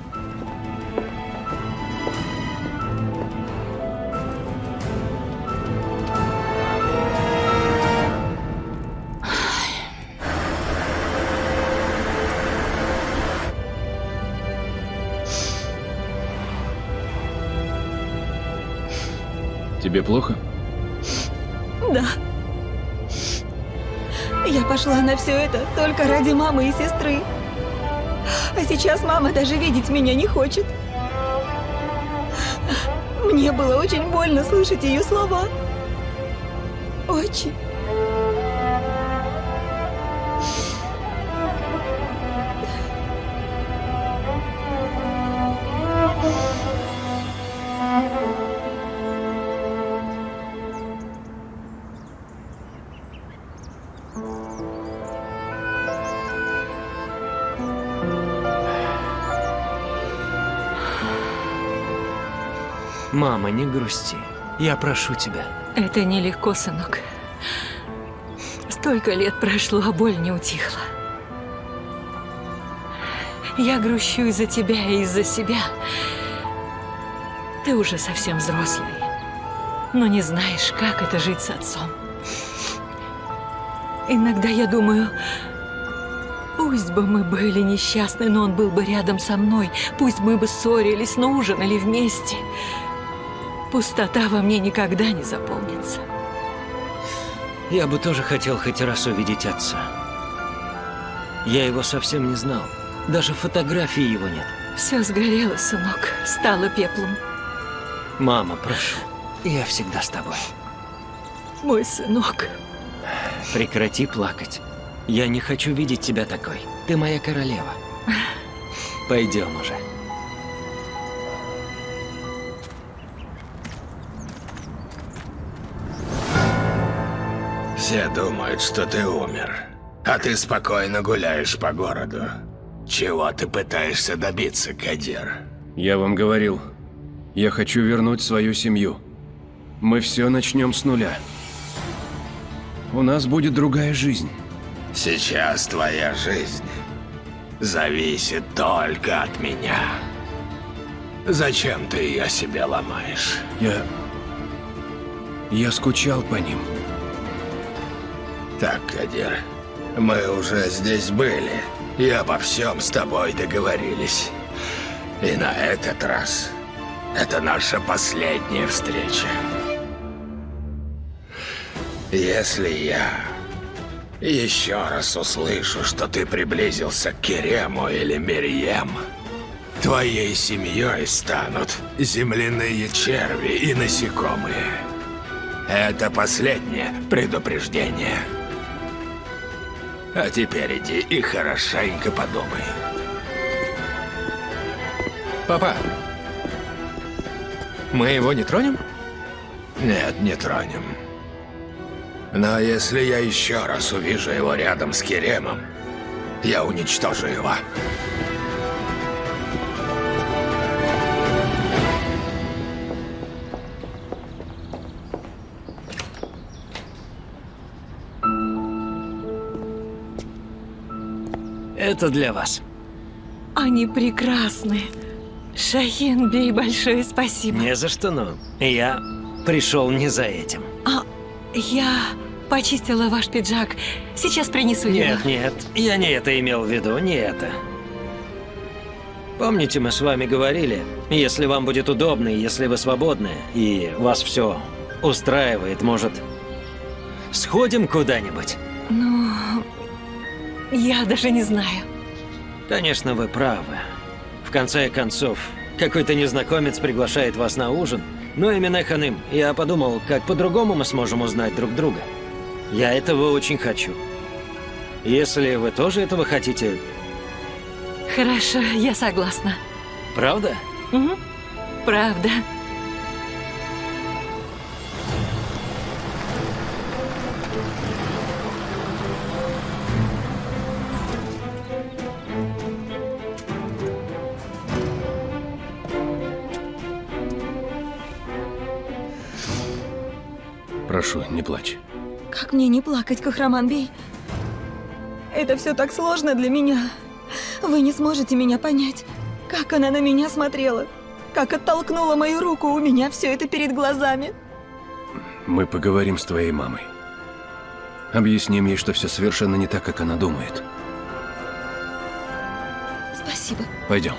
Тебе плохо? Да. Я пошла на все это только ради мамы и сестры. А сейчас мама даже видеть меня не хочет. Мне было очень больно слышать ее слова. Очень. Мама, не грусти. Я прошу тебя. Это нелегко, сынок. Столько лет прошло, а боль не утихла. Я грущу из-за тебя и из-за себя. Ты уже совсем взрослый, но не знаешь, как это жить с отцом. Иногда я думаю, пусть бы мы были несчастны, но он был бы рядом со мной. Пусть мы бы ссорились, но ужинали вместе. Пустота во мне никогда не заполнится. Я бы тоже хотел хоть раз увидеть отца. Я его совсем не знал. Даже фотографии его нет. Все сгорело, сынок, стало пеплом. Мама, прошу, я всегда с тобой. Мой сынок. Прекрати плакать. Я не хочу видеть тебя такой. Ты моя королева. Пойдем уже. Все думают, что ты умер, а ты спокойно гуляешь по городу. Чего ты пытаешься добиться, Кадир? Я вам говорил, я хочу вернуть свою семью. Мы все начнем с нуля. У нас будет другая жизнь. Сейчас твоя жизнь зависит только от меня. Зачем ты ее себе ломаешь? Я скучал по ним. Так, Кадир, мы уже здесь были и обо всем с тобой договорились. И на этот раз это наша последняя встреча. Если я еще раз услышу, что ты приблизился к Керему или Мирьем, твоей семьей станут земляные черви и насекомые. Это последнее предупреждение. А теперь иди и хорошенько подумай. Папа, мы его не тронем? Нет, не тронем. Но если я еще раз увижу его рядом с Керемом, я уничтожу его. Это для вас. Они прекрасны. Шахин Бей, большое спасибо. Не за что, но я пришел не за этим. Я почистила ваш пиджак. Сейчас принесу его. Нет, я не это имел в виду, не это. Помните, мы с вами говорили, если вам будет удобно, и если вы свободны, и вас все устраивает, может, сходим куда-нибудь? Ну, я даже не знаю. Конечно, вы правы. В конце концов, какой-то незнакомец приглашает вас на ужин. Но именно, Ханым, я подумал, как по-другому мы сможем узнать друг друга. Я этого очень хочу. Если вы тоже этого хотите... Хорошо, я согласна. Правда? Угу. Правда. Прошу, не плачь. Как мне не плакать, Кахраман-бей? Это все так сложно для меня. Вы не сможете меня понять. Как она на меня смотрела. Как оттолкнула мою руку, у меня все это перед глазами. Мы поговорим с твоей мамой. Объясним ей, что все совершенно не так, как она думает. Спасибо. Пойдем.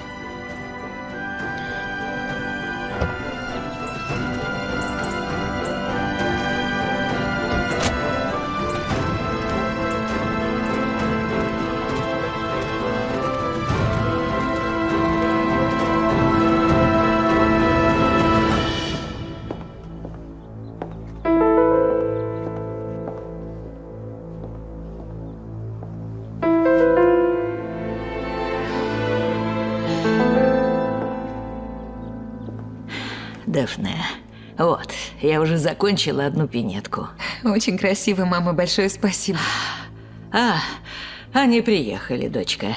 Дэфне, вот, я уже закончила одну пинетку. Очень красиво, мама, большое спасибо. Они приехали, дочка.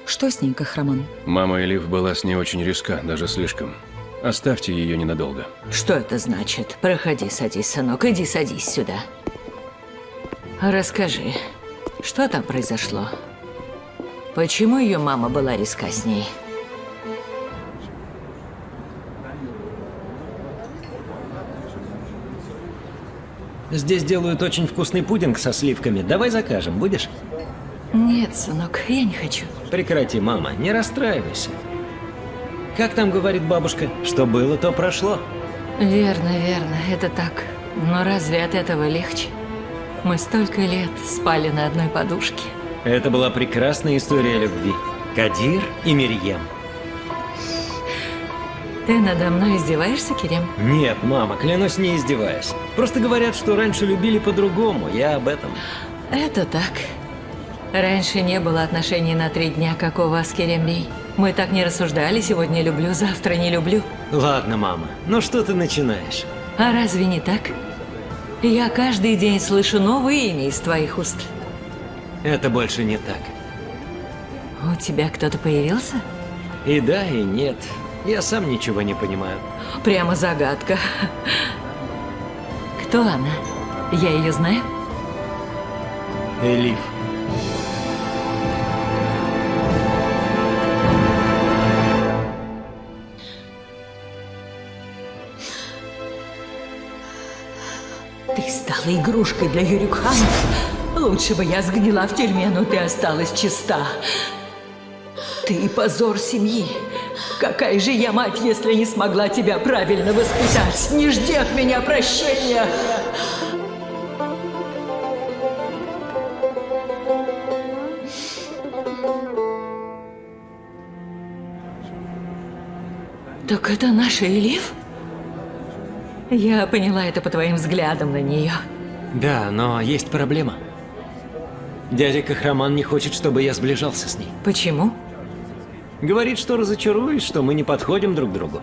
Что с ней, Кахраман? Мама Элиф была с ней очень резка, даже слишком. Оставьте ее ненадолго. Что это значит? Проходи, садись, сынок, иди садись сюда. Расскажи, что там произошло? Почему ее мама была резка с ней? Здесь делают очень вкусный пудинг со сливками. Давай закажем, будешь? Нет, сынок, я не хочу. Прекрати, мама, не расстраивайся. Как там говорит бабушка, что было, то прошло. Верно, верно, это так. Но разве от этого легче? Мы столько лет спали на одной подушке. Это была прекрасная история любви. Кадир и Мирьям. Ты надо мной издеваешься, Керем? Нет, мама, клянусь, не издеваюсь. Просто говорят, что раньше любили по-другому, я об этом. Это так. Раньше не было отношений на 3 дня, как у вас, Керембей. Мы так не рассуждали, сегодня люблю, завтра не люблю. Ладно, мама, ну что ты начинаешь? А разве не так? Я каждый день слышу новое имя из твоих уст. Это больше не так. У тебя кто-то появился? И да, и нет. Я сам ничего не понимаю. Прямо загадка. Кто она? Я ее знаю? Элиф. Ты стала игрушкой для Юрюкханов. Лучше бы я сгнила в тюрьме, но ты осталась чиста. Ты позор семьи. Какая же я мать, если не смогла тебя правильно воспитать? Не жди от меня прощения. Так это наша Элиф? Я поняла это по твоим взглядам на нее. Да, но есть проблема. Дядя Кахраман не хочет, чтобы я сближался с ней. Почему? Говорит, что разочаруюсь, что мы не подходим друг к другу.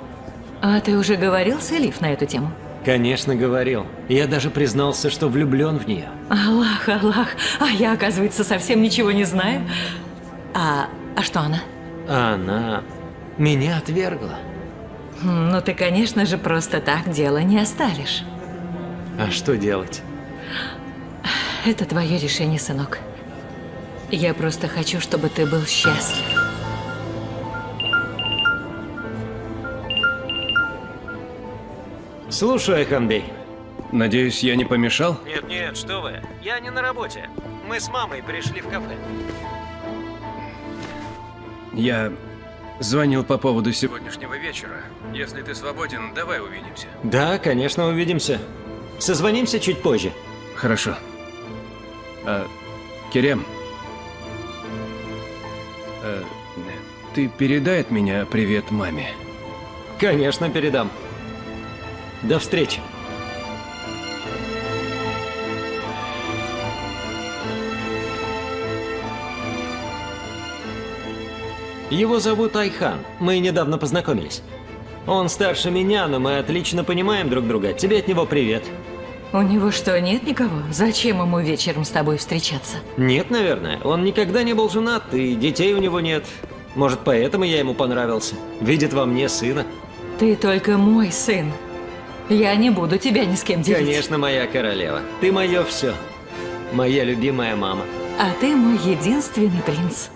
А ты уже говорил с Элиф на эту тему? Конечно, говорил. Я даже признался, что влюблен в нее. Аллах, Аллах. А я, оказывается, совсем ничего не знаю. А что она? А она меня отвергла. Ну ты, конечно же, просто так дело не оставишь. А что делать? Это твое решение, сынок. Я просто хочу, чтобы ты был счастлив. Слушай, Айханбей. Надеюсь, я не помешал? Нет, что вы. Я не на работе. Мы с мамой пришли в кафе. Я звонил по поводу сегодняшнего вечера. Если ты свободен, давай увидимся. Да, конечно, увидимся. Созвонимся чуть позже. Хорошо. Керем, ты передай от меня привет маме. Конечно, передам. До встречи. Его зовут Айхан. Мы недавно познакомились. Он старше меня, но мы отлично понимаем друг друга. Тебе от него привет. У него что, нет никого? Зачем ему вечером с тобой встречаться? Нет, наверное. Он никогда не был женат, и детей у него нет. Может, поэтому я ему понравился. Видит во мне сына. Ты только мой сын. Я не буду тебя ни с кем делить. Конечно, моя королева. Ты мое все. Моя любимая мама. А ты мой единственный принц.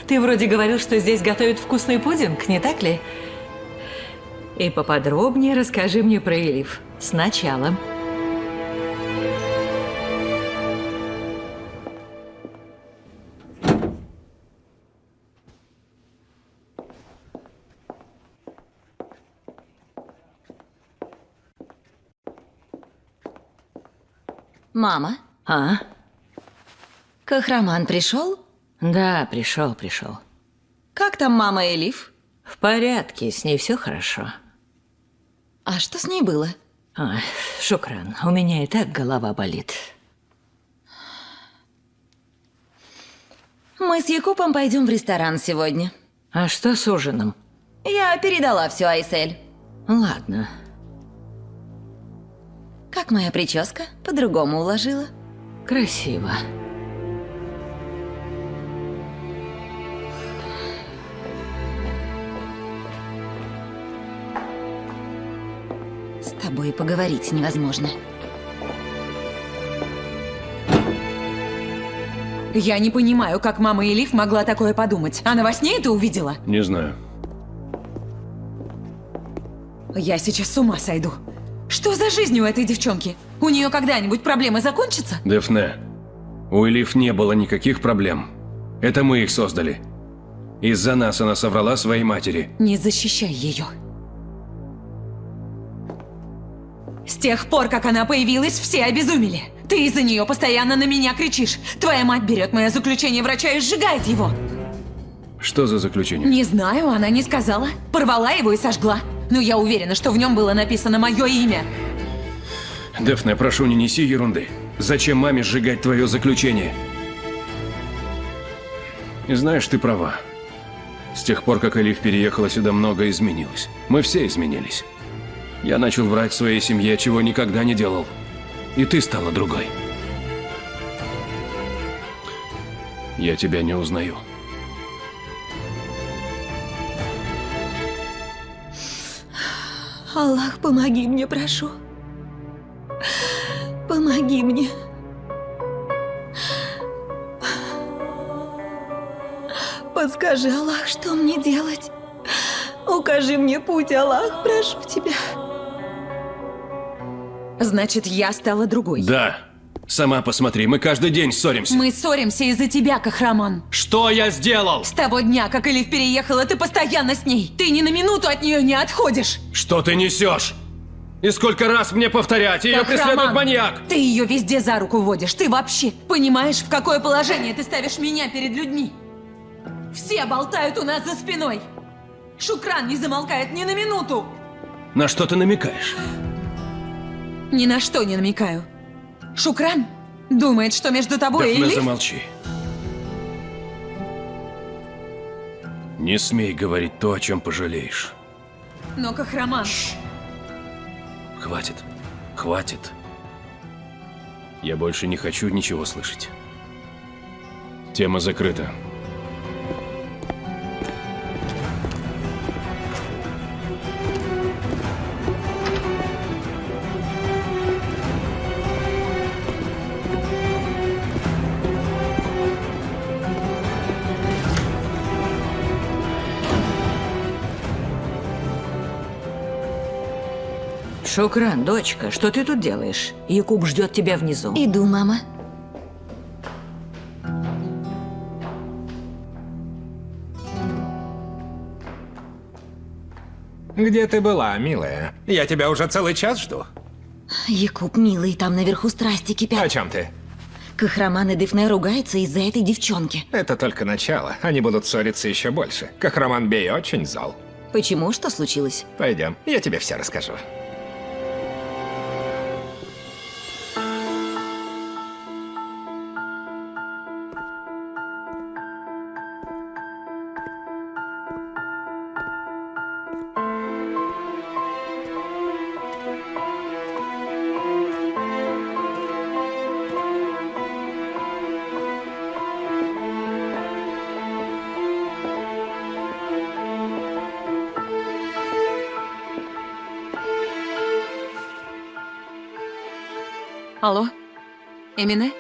Ты вроде говорил, что здесь готовят вкусный пудинг, не так ли? И поподробнее расскажи мне про Элиф. Сначала. Мама, А? Кахраман пришел? Да, пришел. там мама Элиф? В порядке, с ней все хорошо. А что с ней было? Ой, Шукран, у меня и так голова болит. Мы с Якупом пойдем в ресторан сегодня. А что с ужином? Я передала все Айсель. Ладно. Как моя прическа? По-другому уложила. Красиво. С тобой поговорить невозможно. Я не понимаю, как мама Элиф могла такое подумать. Она во сне это увидела? Не знаю. Я сейчас с ума сойду. Что за жизнь у этой девчонки? У нее когда-нибудь проблемы закончатся? Дефне, у Элиф не было никаких проблем. Это мы их создали. Из-за нас она соврала своей матери. Не защищай ее. С тех пор, как она появилась, все обезумели. Ты из-за нее постоянно на меня кричишь. Твоя мать берет мое заключение врача и сжигает его. Что за заключение? Не знаю, она не сказала. Порвала его и сожгла. Но я уверена, что в нем было написано мое имя. Дефне, прошу, не неси ерунды. Зачем маме сжигать твое заключение? И знаешь, ты права. С тех пор, как Элиф переехала сюда, многое изменилось. Мы все изменились. Я начал врать своей семье, чего никогда не делал. И ты стала другой. Я тебя не узнаю. Аллах, помоги мне, прошу. Помоги мне. Подскажи, Аллах, что мне делать? Укажи мне путь, Аллах, прошу тебя. Значит, я стала другой. Да. Сама посмотри, мы каждый день ссоримся. Мы ссоримся из-за тебя, Кахраман. Что я сделал? С того дня, как Элиф переехала, ты постоянно с ней. Ты ни на минуту от нее не отходишь. Что ты несешь? И сколько раз мне повторять? Ее Кахраман, преследует маньяк! Ты ее везде за руку водишь. Ты вообще понимаешь, в какое положение ты ставишь меня перед людьми? Все болтают у нас за спиной. Шукран не замолкает ни на минуту. На что ты намекаешь? Ни на что не намекаю. Шукран думает, что между тобой и Дефне, Элиф... замолчи. Не смей говорить то, о чем пожалеешь. Но Кахраман... Хватит. Хватит. Я больше не хочу ничего слышать. Тема закрыта. Шукран, дочка, что ты тут делаешь? Якуб ждет тебя внизу. Иду, мама. Где ты была, милая? Я тебя уже целый час жду. Якуб, милый, там наверху страсти О кипят. чем ты? Кахраман и Дефне ругаются из-за этой девчонки. Это только начало. Они будут ссориться еще больше. Кахраман Бей очень зол. Почему? Что случилось? Пойдем, я тебе все расскажу. Алло? Эмине?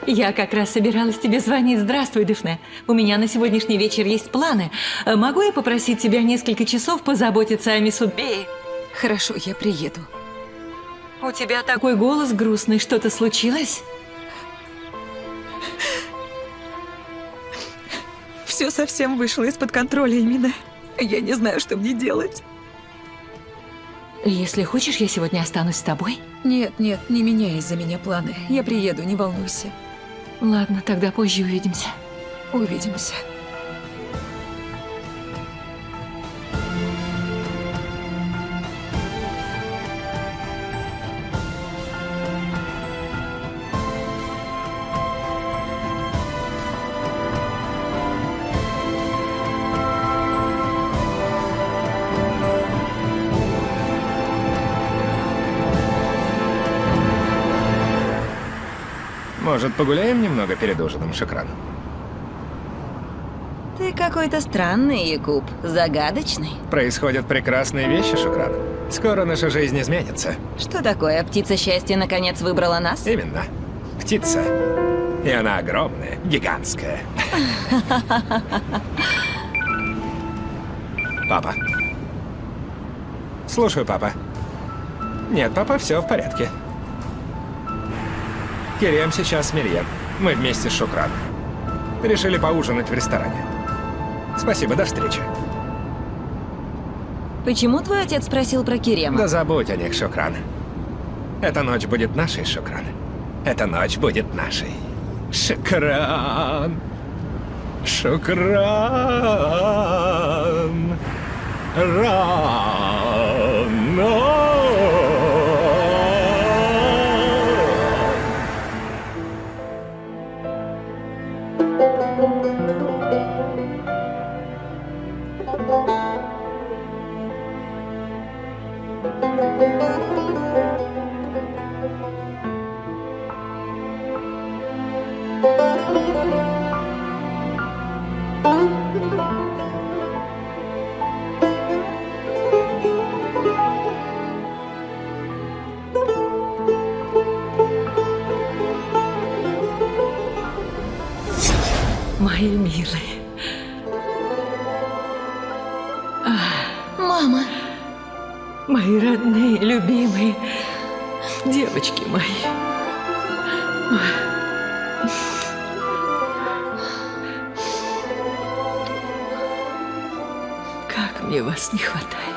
Я как раз собиралась тебе звонить. Здравствуй, Дефне. У меня на сегодняшний вечер есть планы. Могу я попросить тебя несколько часов позаботиться о Мисудбее? Хорошо, я приеду. У тебя такой голос грустный. Что-то случилось? Все совсем вышло из-под контроля, Эмине. Я не знаю, что мне делать. Если хочешь, я сегодня останусь с тобой. Нет, нет, не меняй из-за меня планы. Я приеду, не волнуйся. Ладно, тогда позже увидимся. Увидимся. Может, погуляем немного перед ужином, Шакран? Ты какой-то странный, Якуб. Загадочный. Происходят прекрасные вещи, Шакран. Скоро наша жизнь изменится. Что такое? Птица счастья наконец выбрала нас? Именно. Птица. И она огромная, гигантская. Папа. Слушаю, папа. Нет, папа, все в порядке. Керем сейчас с Мирьем. Мы вместе с Шукран. Решили поужинать в ресторане. Спасибо, до встречи. Почему твой отец спросил про Керема? Да забудь о них, Шукран. Эта ночь будет нашей, Шукран. Эта ночь будет нашей. Шукран. Шукран. Рано. Мои милые. Мама! Мои родные, любимые девочки мои. Как мне вас не хватает.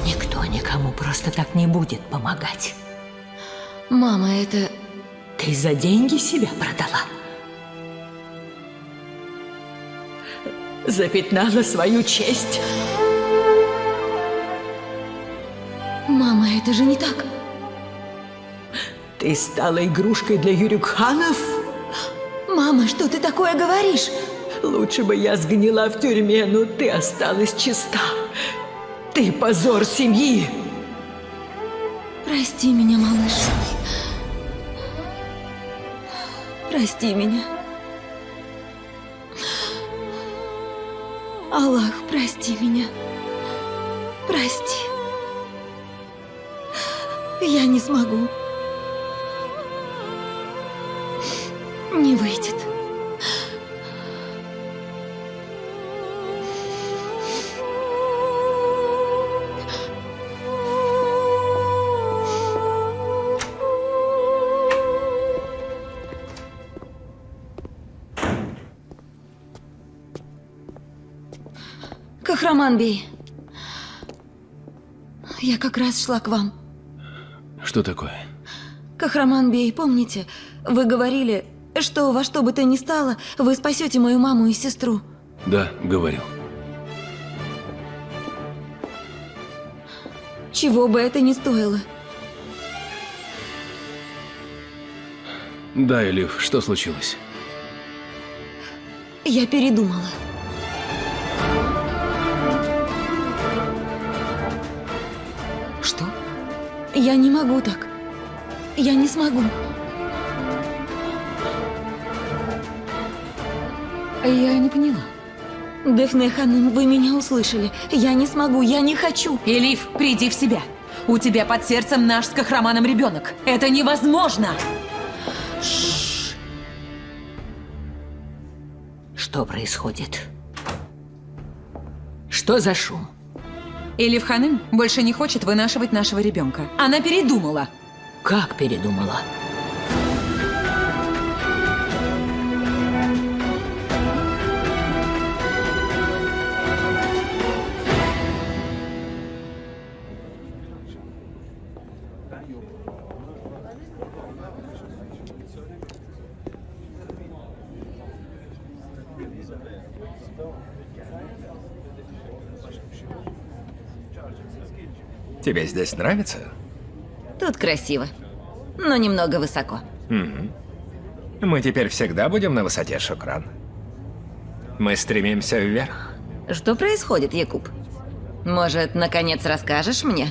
Никто никому просто так не будет помогать. Мама, это... Ты за деньги себя продала? Запятнала свою честь? Мама, это же не так. Ты стала игрушкой для юрюкханов? Мама, что ты такое говоришь? Лучше бы я сгнила в тюрьме, но ты осталась чиста. Ты позор семьи. Прости меня, малыш. Прости меня. Аллах, прости меня. Прости. Я не смогу. Не выйдет. Кахраман-бей, я как раз шла к вам. Что такое? Кахраман-бей, помните, вы говорили, что во что бы то ни стало, вы спасете мою маму и сестру. Да, говорил. Чего бы это ни стоило. Да, Элиф, что случилось? Я передумала. Что? Я не могу так. Я не смогу. Я не поняла. Дефне Ханым, вы меня услышали. Я не смогу, я не хочу. Элиф, приди в себя. У тебя под сердцем наш с Кахраманом ребенок. Это невозможно! Что происходит? Что за шум? Элиф Ханым больше не хочет вынашивать нашего ребенка. Она передумала. Как передумала? Тебе здесь нравится? Тут красиво, но немного высоко. Мы теперь всегда будем на высоте, Шукран. Мы стремимся вверх. Что происходит, Якуб? Может, наконец расскажешь мне?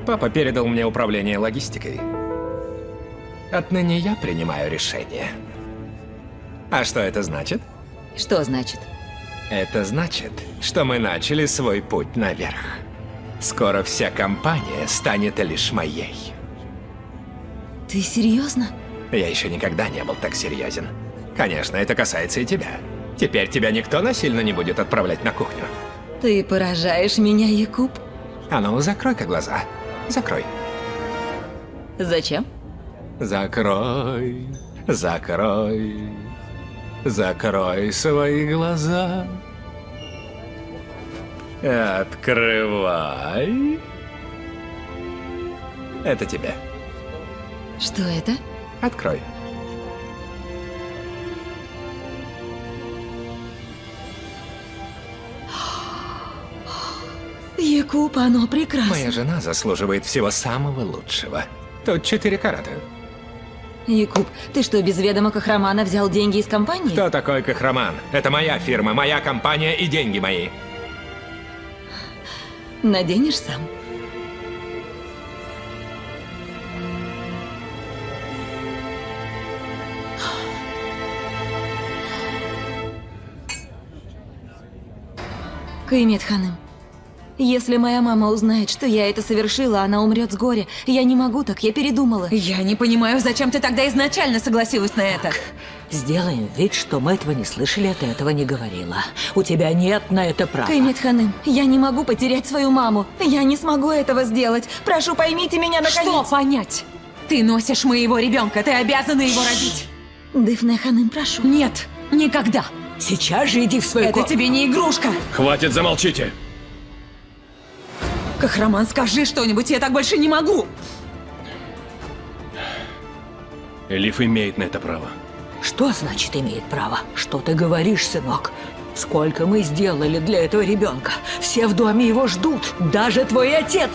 Папа передал мне управление логистикой. Отныне я принимаю решения. А что это значит? Что значит? Это значит, что мы начали свой путь наверх. Скоро вся компания станет лишь моей. Ты серьезно? Я еще никогда не был так серьезен. Конечно, это касается и тебя. Теперь тебя никто насильно не будет отправлять на кухню. Ты поражаешь меня, Якуб. А ну, закрой-ка глаза. Закрой. Зачем? Закрой, закрой, закрой свои глаза. Открывай. Это тебе. Что это? Открой. Якуб, оно прекрасно. Моя жена заслуживает всего самого лучшего. Тут 4 карата. Якуб, ты что, без ведома Кахрамана взял деньги из компании? Кто такой Кахраман? Это моя фирма, моя компания и деньги мои. Наденешь сам. Каймет ханым, если моя мама узнает, что я это совершила, она умрет с горя. Я не могу так, я передумала. Я не понимаю, зачем ты тогда изначально согласилась на это? Сделаем вид, что мы этого не слышали, ты этого не говорила. У тебя нет на это права. Каймет ханым, я не могу потерять свою маму. Я не смогу этого сделать. Прошу, поймите меня наконец. Что понять? Ты носишь моего ребенка, ты обязана его родить. Дефне ханым, прошу. Нет, никогда. Сейчас же иди в свою Это комнату. тебе не игрушка. Хватит, замолчите! Кахраман, скажи что-нибудь, я так больше не могу. Элиф имеет на это право. Что значит имеет право? Что ты говоришь, сынок? Сколько мы сделали для этого ребенка? Все в доме его ждут, даже твой отец.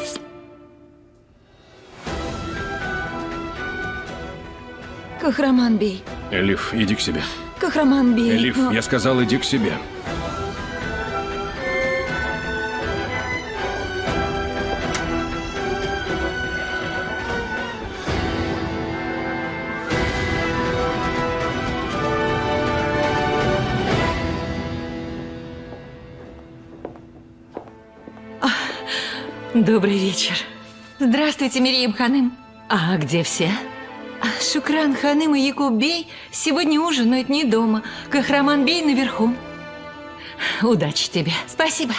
Кахраман бей. Элиф, иди к себе. Кахраман бей. Элиф, но- я сказал, иди к себе. Добрый вечер. Здравствуйте, Мирием ханым. А где все? Шукран ханым и Якуб бей сегодня ужинают не дома. Кахраман бей наверху. Удачи тебе. Спасибо.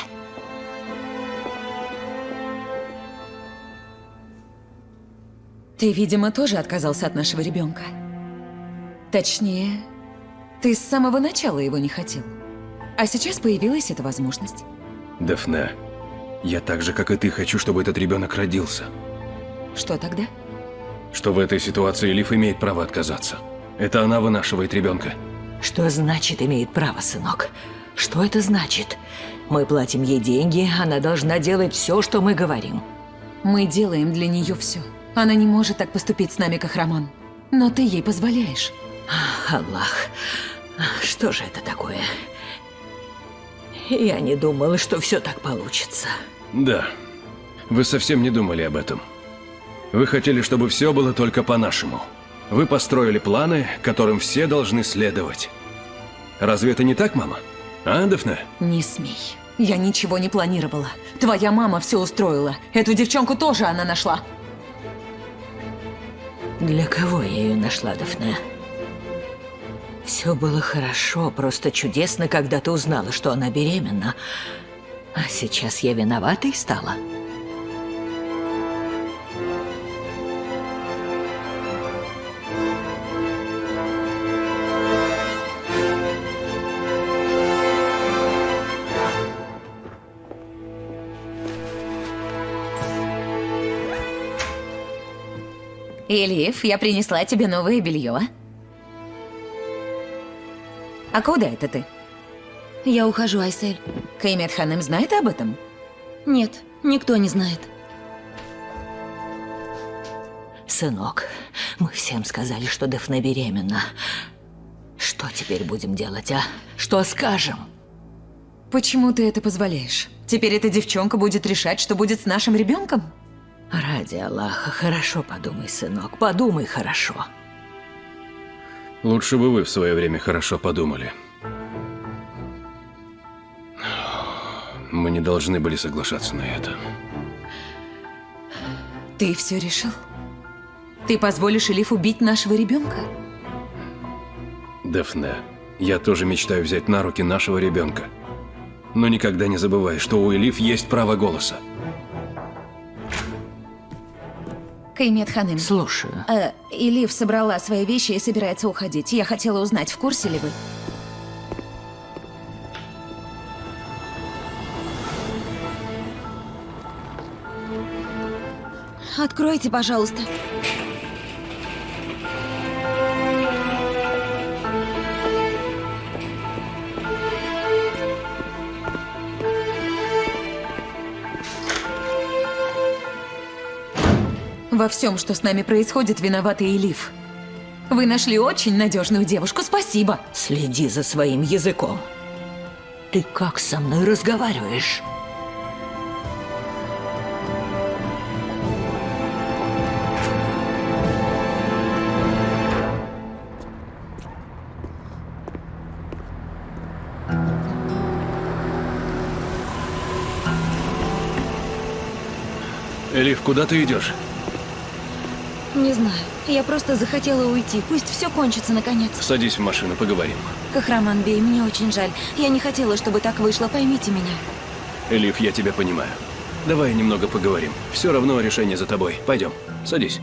Ты, видимо, тоже отказался от нашего ребенка. Точнее, ты с самого начала его не хотел. А сейчас появилась эта возможность. Дефне, я так же, как и ты, хочу, чтобы этот ребенок родился. Что тогда? Что в этой ситуации Элиф имеет право отказаться. Это она вынашивает ребенка. Что значит имеет право, сынок? Что это значит? Мы платим ей деньги, она должна делать все, что мы говорим. Мы делаем для нее все. Она не может так поступить с нами, Кахраман. Но ты ей позволяешь. Аллах, что же это такое? Я не думала, что все так получится. Да, вы совсем не думали об этом. Вы хотели, чтобы все было только по-нашему. Вы построили планы, которым все должны следовать. Разве это не так, мама? А, Дефне? Не смей. Я ничего не планировала. Твоя мама все устроила. Эту девчонку тоже она нашла. Для кого я ее нашла, Дафне? Все было хорошо, просто чудесно, когда ты узнала, что она беременна. А сейчас я виноватой стала. Элиф, я принесла тебе новое белье. А куда это ты? Я ухожу, Айсель. Каймет ханым знает об этом? Нет, Никто не знает. Сынок, мы всем сказали, что Дефне беременна. Что теперь будем делать, а? Что скажем? Почему ты это позволяешь? Теперь эта девчонка будет решать, что будет с нашим ребенком? Ради Аллаха, хорошо подумай, сынок, подумай хорошо. Лучше бы вы в свое время хорошо подумали. Мы не должны были соглашаться на это. Ты все решил? Ты позволишь Элиф убить нашего ребенка? Дефне, я тоже мечтаю взять на руки нашего ребенка. Но никогда не забывай, что у Элиф есть право голоса. Каймет Ханым. Слушаю. Элиф собрала свои вещи и собирается уходить. Я хотела узнать, в курсе ли вы? Откройте, пожалуйста. Во всем, что с нами происходит, виновата Элиф. Вы нашли очень надежную девушку, спасибо. Следи за своим языком. Ты как со мной разговариваешь? Элиф, куда ты идешь? Не знаю. Я просто захотела уйти. Пусть все кончится наконец. Садись в машину, поговорим. Кахраман Бей, мне очень жаль. Я не хотела, чтобы так вышло. Поймите меня. Элиф, я тебя понимаю. Давай немного поговорим. Все равно решение за тобой. Пойдем, садись.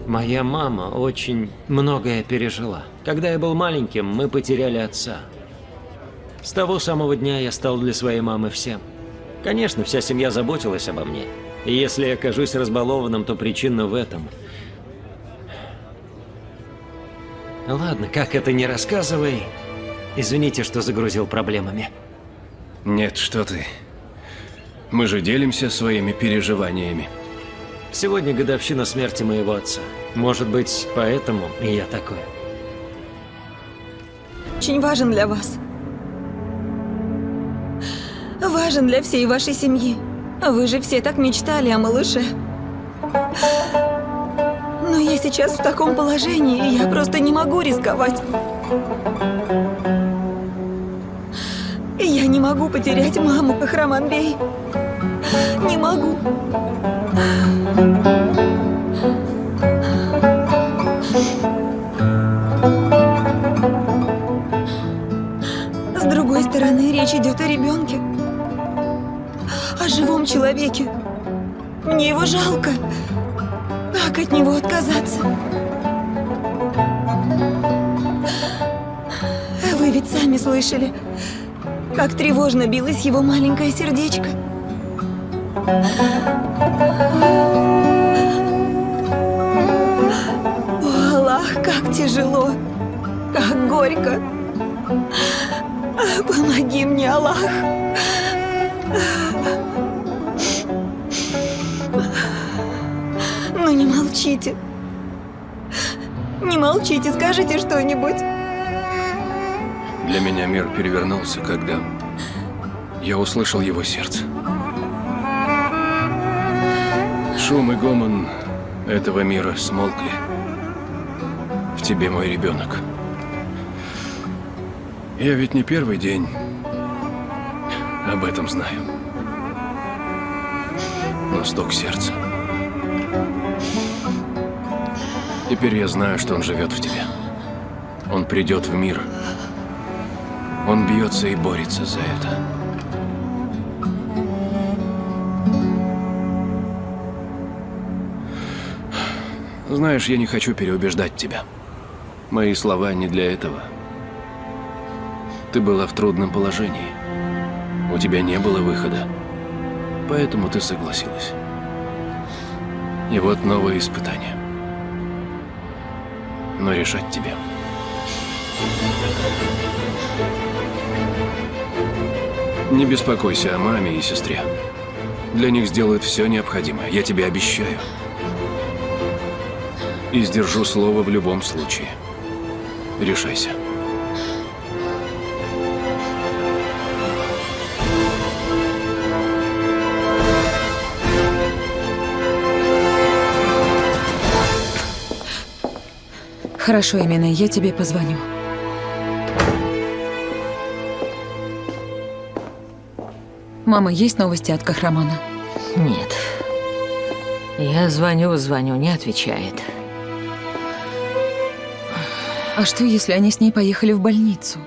Моя мама очень многое пережила. Когда я был маленьким, мы потеряли отца. С того самого дня я стал для своей мамы всем. Конечно, вся семья заботилась обо мне. И если я окажусь разбалованным, то причина в этом. Ладно, как это не рассказывай. Извините, что загрузил проблемами. Нет, что ты. Мы же делимся своими переживаниями. Сегодня годовщина смерти моего отца. Может быть, поэтому и я такой. Очень важен для вас. Важен для всей вашей семьи. Вы же все так мечтали о малыше. Но я сейчас в таком положении, и я просто не могу рисковать. Я не могу потерять маму, Кахраман Бей. Не могу. С другой стороны, речь идет о ребенке. О живом человеке. Мне его жалко. Как от него отказаться? Вы ведь сами слышали, как тревожно билось его маленькое сердечко. О, Аллах, как тяжело, как горько. Помоги мне, Аллах. Ну не молчите. Не молчите, скажите что-нибудь. Для меня мир перевернулся, когда я услышал его сердце. Шум и гомон этого мира смолкли. В тебе мой ребенок. Я ведь не первый день об этом знаю. Но стук сердца. Теперь я знаю, что он живет в тебе. Он придет в мир. Он бьется и борется за это. Знаешь, я не хочу переубеждать тебя. Мои слова не для этого. Ты была в трудном положении. У тебя не было выхода. Поэтому ты согласилась. И вот новое испытание. Но решать тебе. Не беспокойся о маме и сестре. Для них сделают все необходимое, я тебе обещаю. И сдержу слово в любом случае. Решайся. Хорошо, Эмина, я тебе позвоню. Мама, есть новости от Кахрамана? Нет. Я звоню, не отвечает. А что, если они с ней поехали в больницу?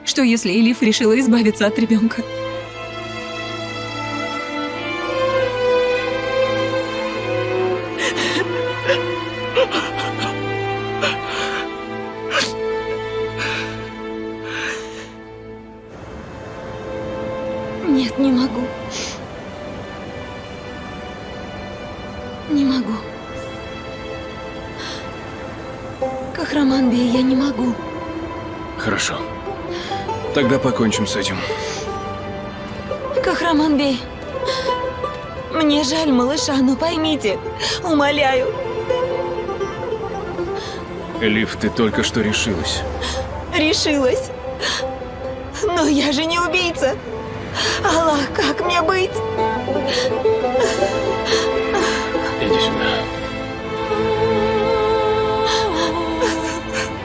Что, если Элиф решила избавиться от ребенка? Нет, не могу. Не могу. Кахраман Бей, я не могу. Хорошо. Тогда покончим с этим. Кахраман Бей, мне жаль малыша, но поймите, умоляю. Элиф, ты только что решилась. Решилась. Но я же не убийца. Аллах, как мне быть? Иди сюда.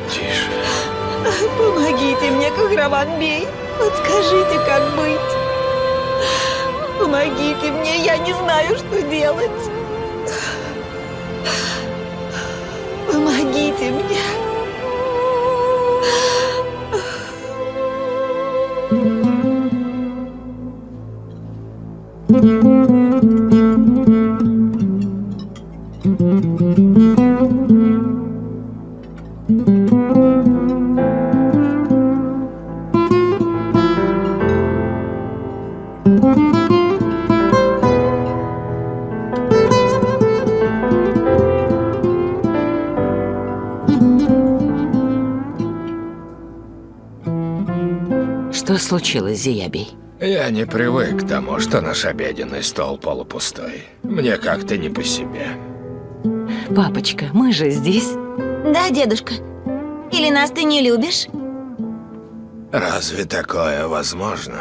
Тише. Помогите мне, Кахраман Бей. Подскажите, как быть. Помогите мне, я не знаю, что делать. Помогите мне. Что случилось, Зиябий? Я не привык к тому, что наш обеденный стол полупустой. Мне как-то не по себе. Папочка, мы же здесь. Да, дедушка. Или нас ты не любишь? Разве такое возможно?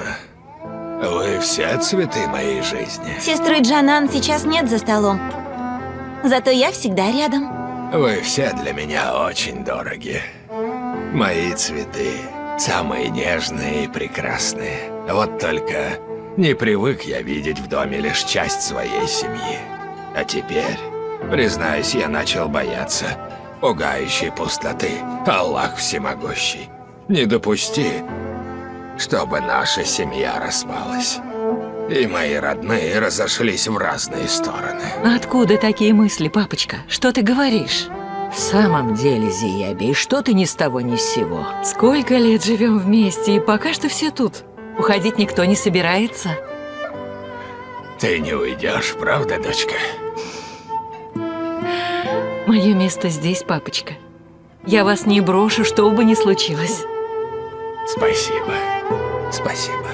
Вы все цветы моей жизни. Сестры Джанан сейчас нет за столом. Зато я всегда рядом. Вы все для меня очень дороги. Мои цветы самые нежные и прекрасные. Вот только не привык я видеть в доме лишь часть своей семьи. А теперь, признаюсь, я начал бояться пугающей пустоты. Аллах всемогущий, не допусти, чтобы наша семья распалась. И мои родные разошлись в разные стороны. Откуда такие мысли, папочка? Что ты говоришь? В самом деле, Зиябий, что ты ни с того ни с сего? Сколько лет живем вместе, и пока что все тут. Уходить никто не собирается. Ты не уйдешь, правда, дочка? Мое место здесь, папочка. Я вас не брошу, что бы ни случилось. Спасибо. Спасибо.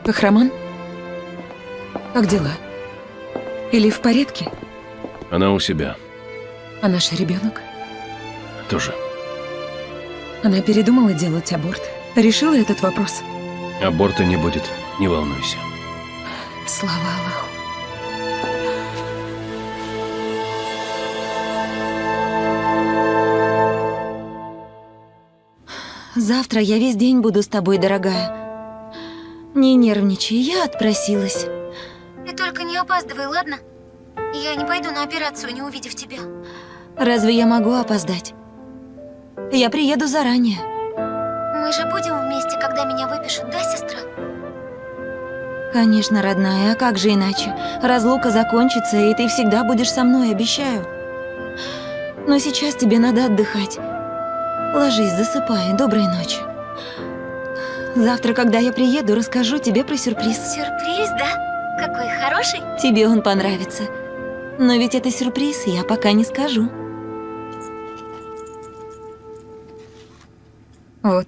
Кахраман? Как дела? Или в порядке? Она у себя. А наш ребенок? Тоже. Она передумала делать аборт. Решила этот вопрос. Аборта не будет, не волнуйся. Слава Аллаху. Завтра я весь день буду с тобой, дорогая. Не нервничай, я отпросилась. Не опаздывай, ладно? Я не пойду на операцию, не увидев тебя. Разве я могу опоздать? Я приеду заранее. Мы же будем вместе, когда меня выпишут, да, сестра? Конечно, родная, а как же иначе? Разлука закончится, и ты всегда будешь со мной, обещаю. Но сейчас тебе надо отдыхать. Ложись, засыпай. Доброй ночи. Завтра, когда я приеду, расскажу тебе про сюрприз. Сюрприз, да? Какой хороший. Тебе он понравится. Но ведь это сюрприз, я пока не скажу. Вот.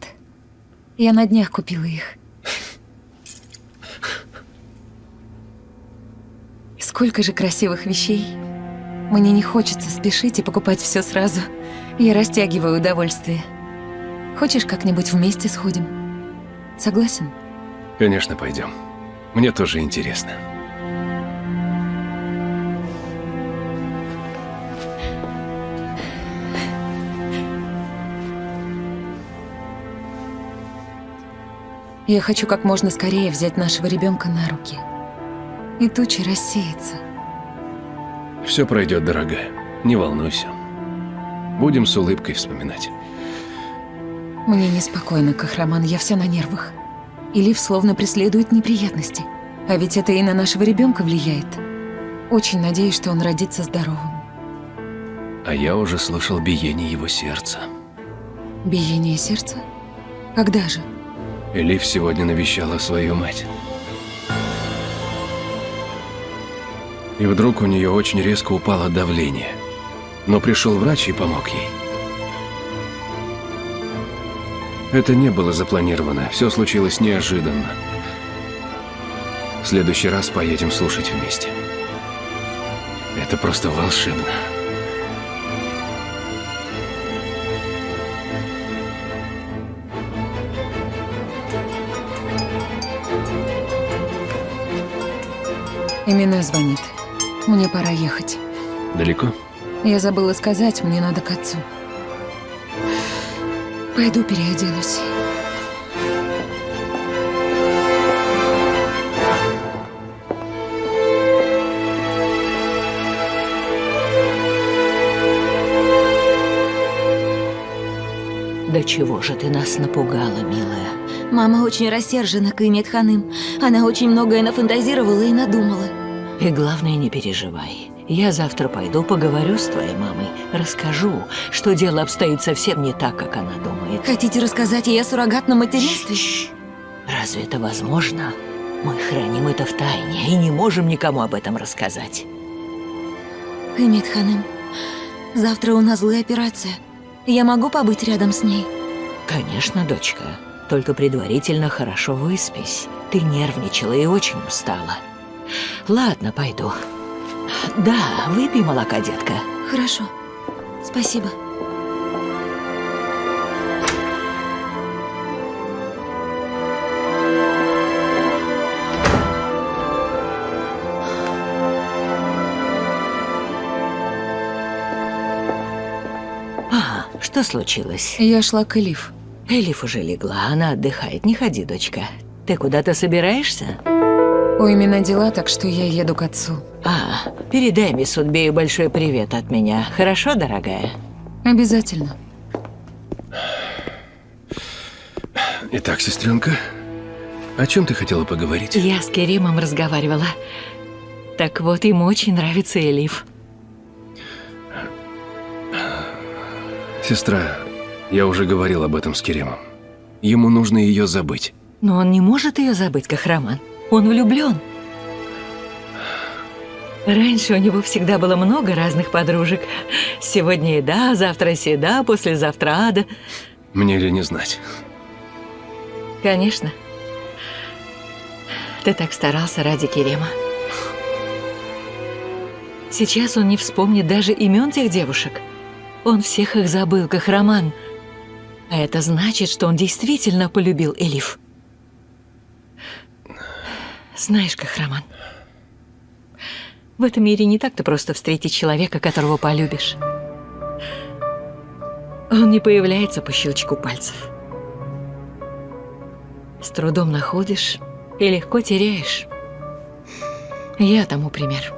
Я на днях купила их. Сколько же красивых вещей. Мне не хочется спешить и покупать все сразу. Я растягиваю удовольствие. Хочешь, как-нибудь вместе сходим? Согласен? Конечно, пойдем. Мне тоже интересно. Я хочу как можно скорее взять нашего ребенка на руки. И тучи рассеется. Все пройдет, дорогая. Не волнуйся. Будем с улыбкой вспоминать. Мне неспокойно, Кахраман, я вся на нервах. И Лив словно преследует неприятности. А ведь это и на нашего ребенка влияет. Очень надеюсь, что он родится здоровым. А я уже слышал биение его сердца. Биение сердца? Когда же? Элиф сегодня навещала свою мать. И вдруг у нее очень резко упало давление. Но пришел врач и помог ей. Это не было запланировано, все случилось неожиданно. В следующий раз поедем слушать вместе. Это просто волшебно. Имена звонит. Мне пора ехать. Далеко? Я забыла сказать, мне надо к отцу. Пойду переоденусь. Да чего же ты нас напугала, милая? Мама очень рассержена, Каймет Ханым. Она очень многое нафантазировала и надумала. И главное, не переживай. Я завтра пойду поговорю с твоей мамой. Расскажу, что дело обстоит совсем не так, как она думает. Хотите рассказать ей о суррогатном материнстве? Разве это возможно? Мы храним это в тайне и не можем никому об этом рассказать. Каймет Ханым, завтра у нас злая операция. Я могу побыть рядом с ней? Конечно, дочка. Только предварительно хорошо выспись. Ты нервничала и очень устала. Ладно, пойду. Да, выпей молока, детка. Хорошо. Спасибо. Что случилось? Я шла к Элиф. Элиф уже легла, она отдыхает. Не ходи, дочка. Ты куда-то собираешься? У имена дела, так что я еду к отцу. Передай мисс Судбею большой привет от меня. Хорошо, дорогая? Обязательно. Итак, сестренка, о чем ты хотела поговорить? Я с Керимом разговаривала. Так вот, ему очень нравится Элиф. Сестра, я уже говорил об этом с Керемом. Ему нужно ее забыть. Но он не может ее забыть, Кахраман. Он влюблен. Раньше у него всегда было много разных подружек. Сегодня еда, завтра седа, послезавтра ада. Мне ли не знать? Конечно. Ты так старался ради Керема. Сейчас он не вспомнит даже имен тех девушек. Он всех их забыл, Кахраман. А это значит, что он действительно полюбил Элиф. Знаешь, Кахраман, в этом мире не так-то просто встретить человека, которого полюбишь. Он не появляется по щелчку пальцев. С трудом находишь и легко теряешь. Я тому пример.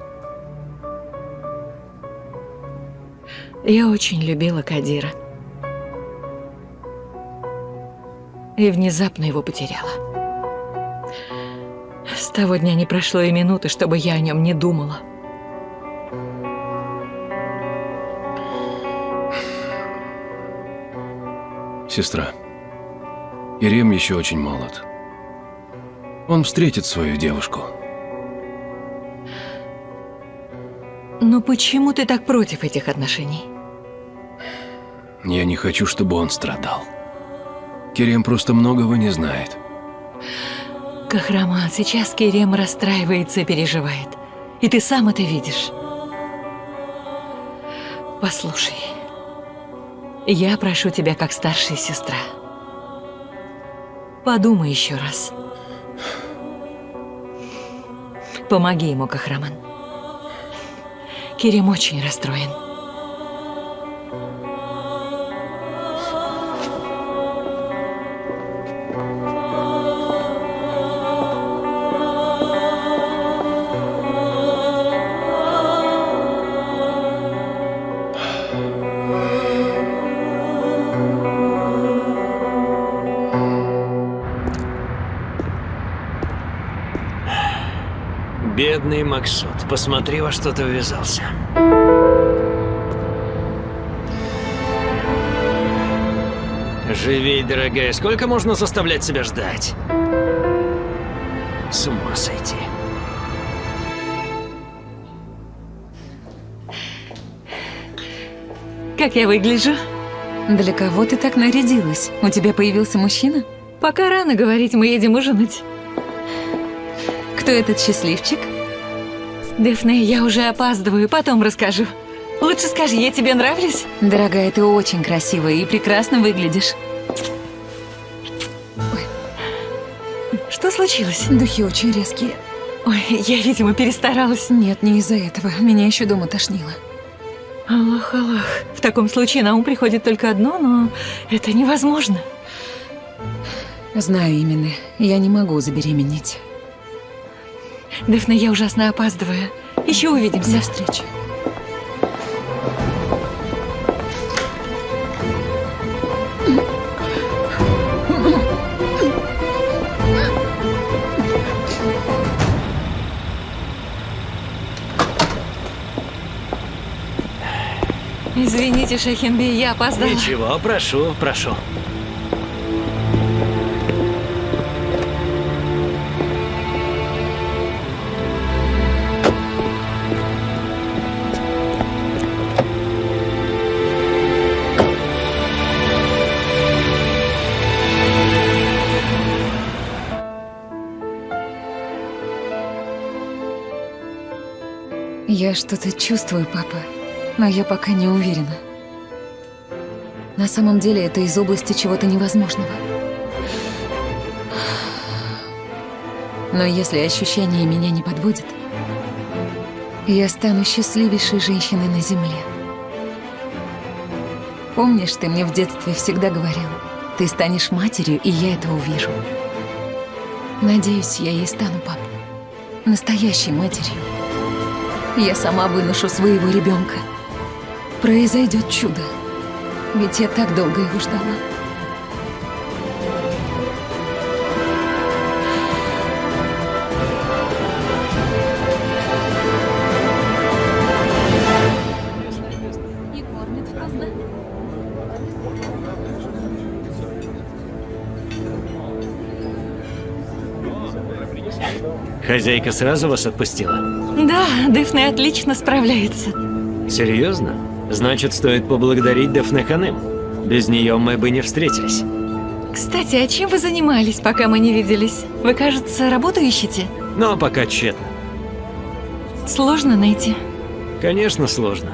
Я очень любила Кадира. И внезапно его потеряла. С того дня не прошло и минуты, чтобы я о нем не думала. Сестра, Ирем еще очень молод. Он встретит свою девушку. Но почему ты так против этих отношений? Я не хочу, чтобы он страдал. Керем просто многого не знает. Кахраман, сейчас Керем расстраивается и переживает. И ты сам это видишь. Послушай, я прошу тебя как старшая сестра. Подумай еще раз. Помоги ему, Кахраман. Керем очень расстроен. Бедный Максут, посмотри, во что ты ввязался. Живей, дорогая, сколько можно заставлять себя ждать? С ума сойти. Как я выгляжу? Для кого ты так нарядилась? У тебя появился мужчина? Пока рано говорить, мы едем ужинать. Кто этот счастливчик? Дефне, я уже опаздываю, потом расскажу. Лучше скажи, я тебе нравлюсь? Дорогая, ты очень красивая и прекрасно выглядишь. Что случилось? Духи очень резкие. Ой, я, видимо, перестаралась. Нет, не из-за этого. Меня еще дома тошнило. Аллах, Аллах. В таком случае на ум приходит только одно, но это невозможно. Знаю именно. Я не могу забеременеть. Дефне, я ужасно опаздываю. Еще увидимся. До встречи. Извините, Шахинби, я опоздала. Ничего, прошу, прошу. Я что-то чувствую, папа, но я пока не уверена. На самом деле это из области чего-то невозможного. Но если ощущения меня не подводят, я стану счастливейшей женщиной на земле. Помнишь, ты мне в детстве всегда говорил, ты станешь матерью, и я это увижу. Надеюсь, я ей стану, папа. Настоящей матерью. Я сама выношу своего ребенка. Произойдет чудо. Ведь я так долго его ждала. И кормят вкусно. Хозяйка сразу вас отпустила? Да, Дефне отлично справляется. Серьезно? Значит, стоит поблагодарить Дефне Ханым. Без нее мы бы не встретились. Кстати, а чем вы занимались, пока мы не виделись? Вы, кажется, работу ищете? Но пока тщетно. Сложно найти. Конечно, сложно.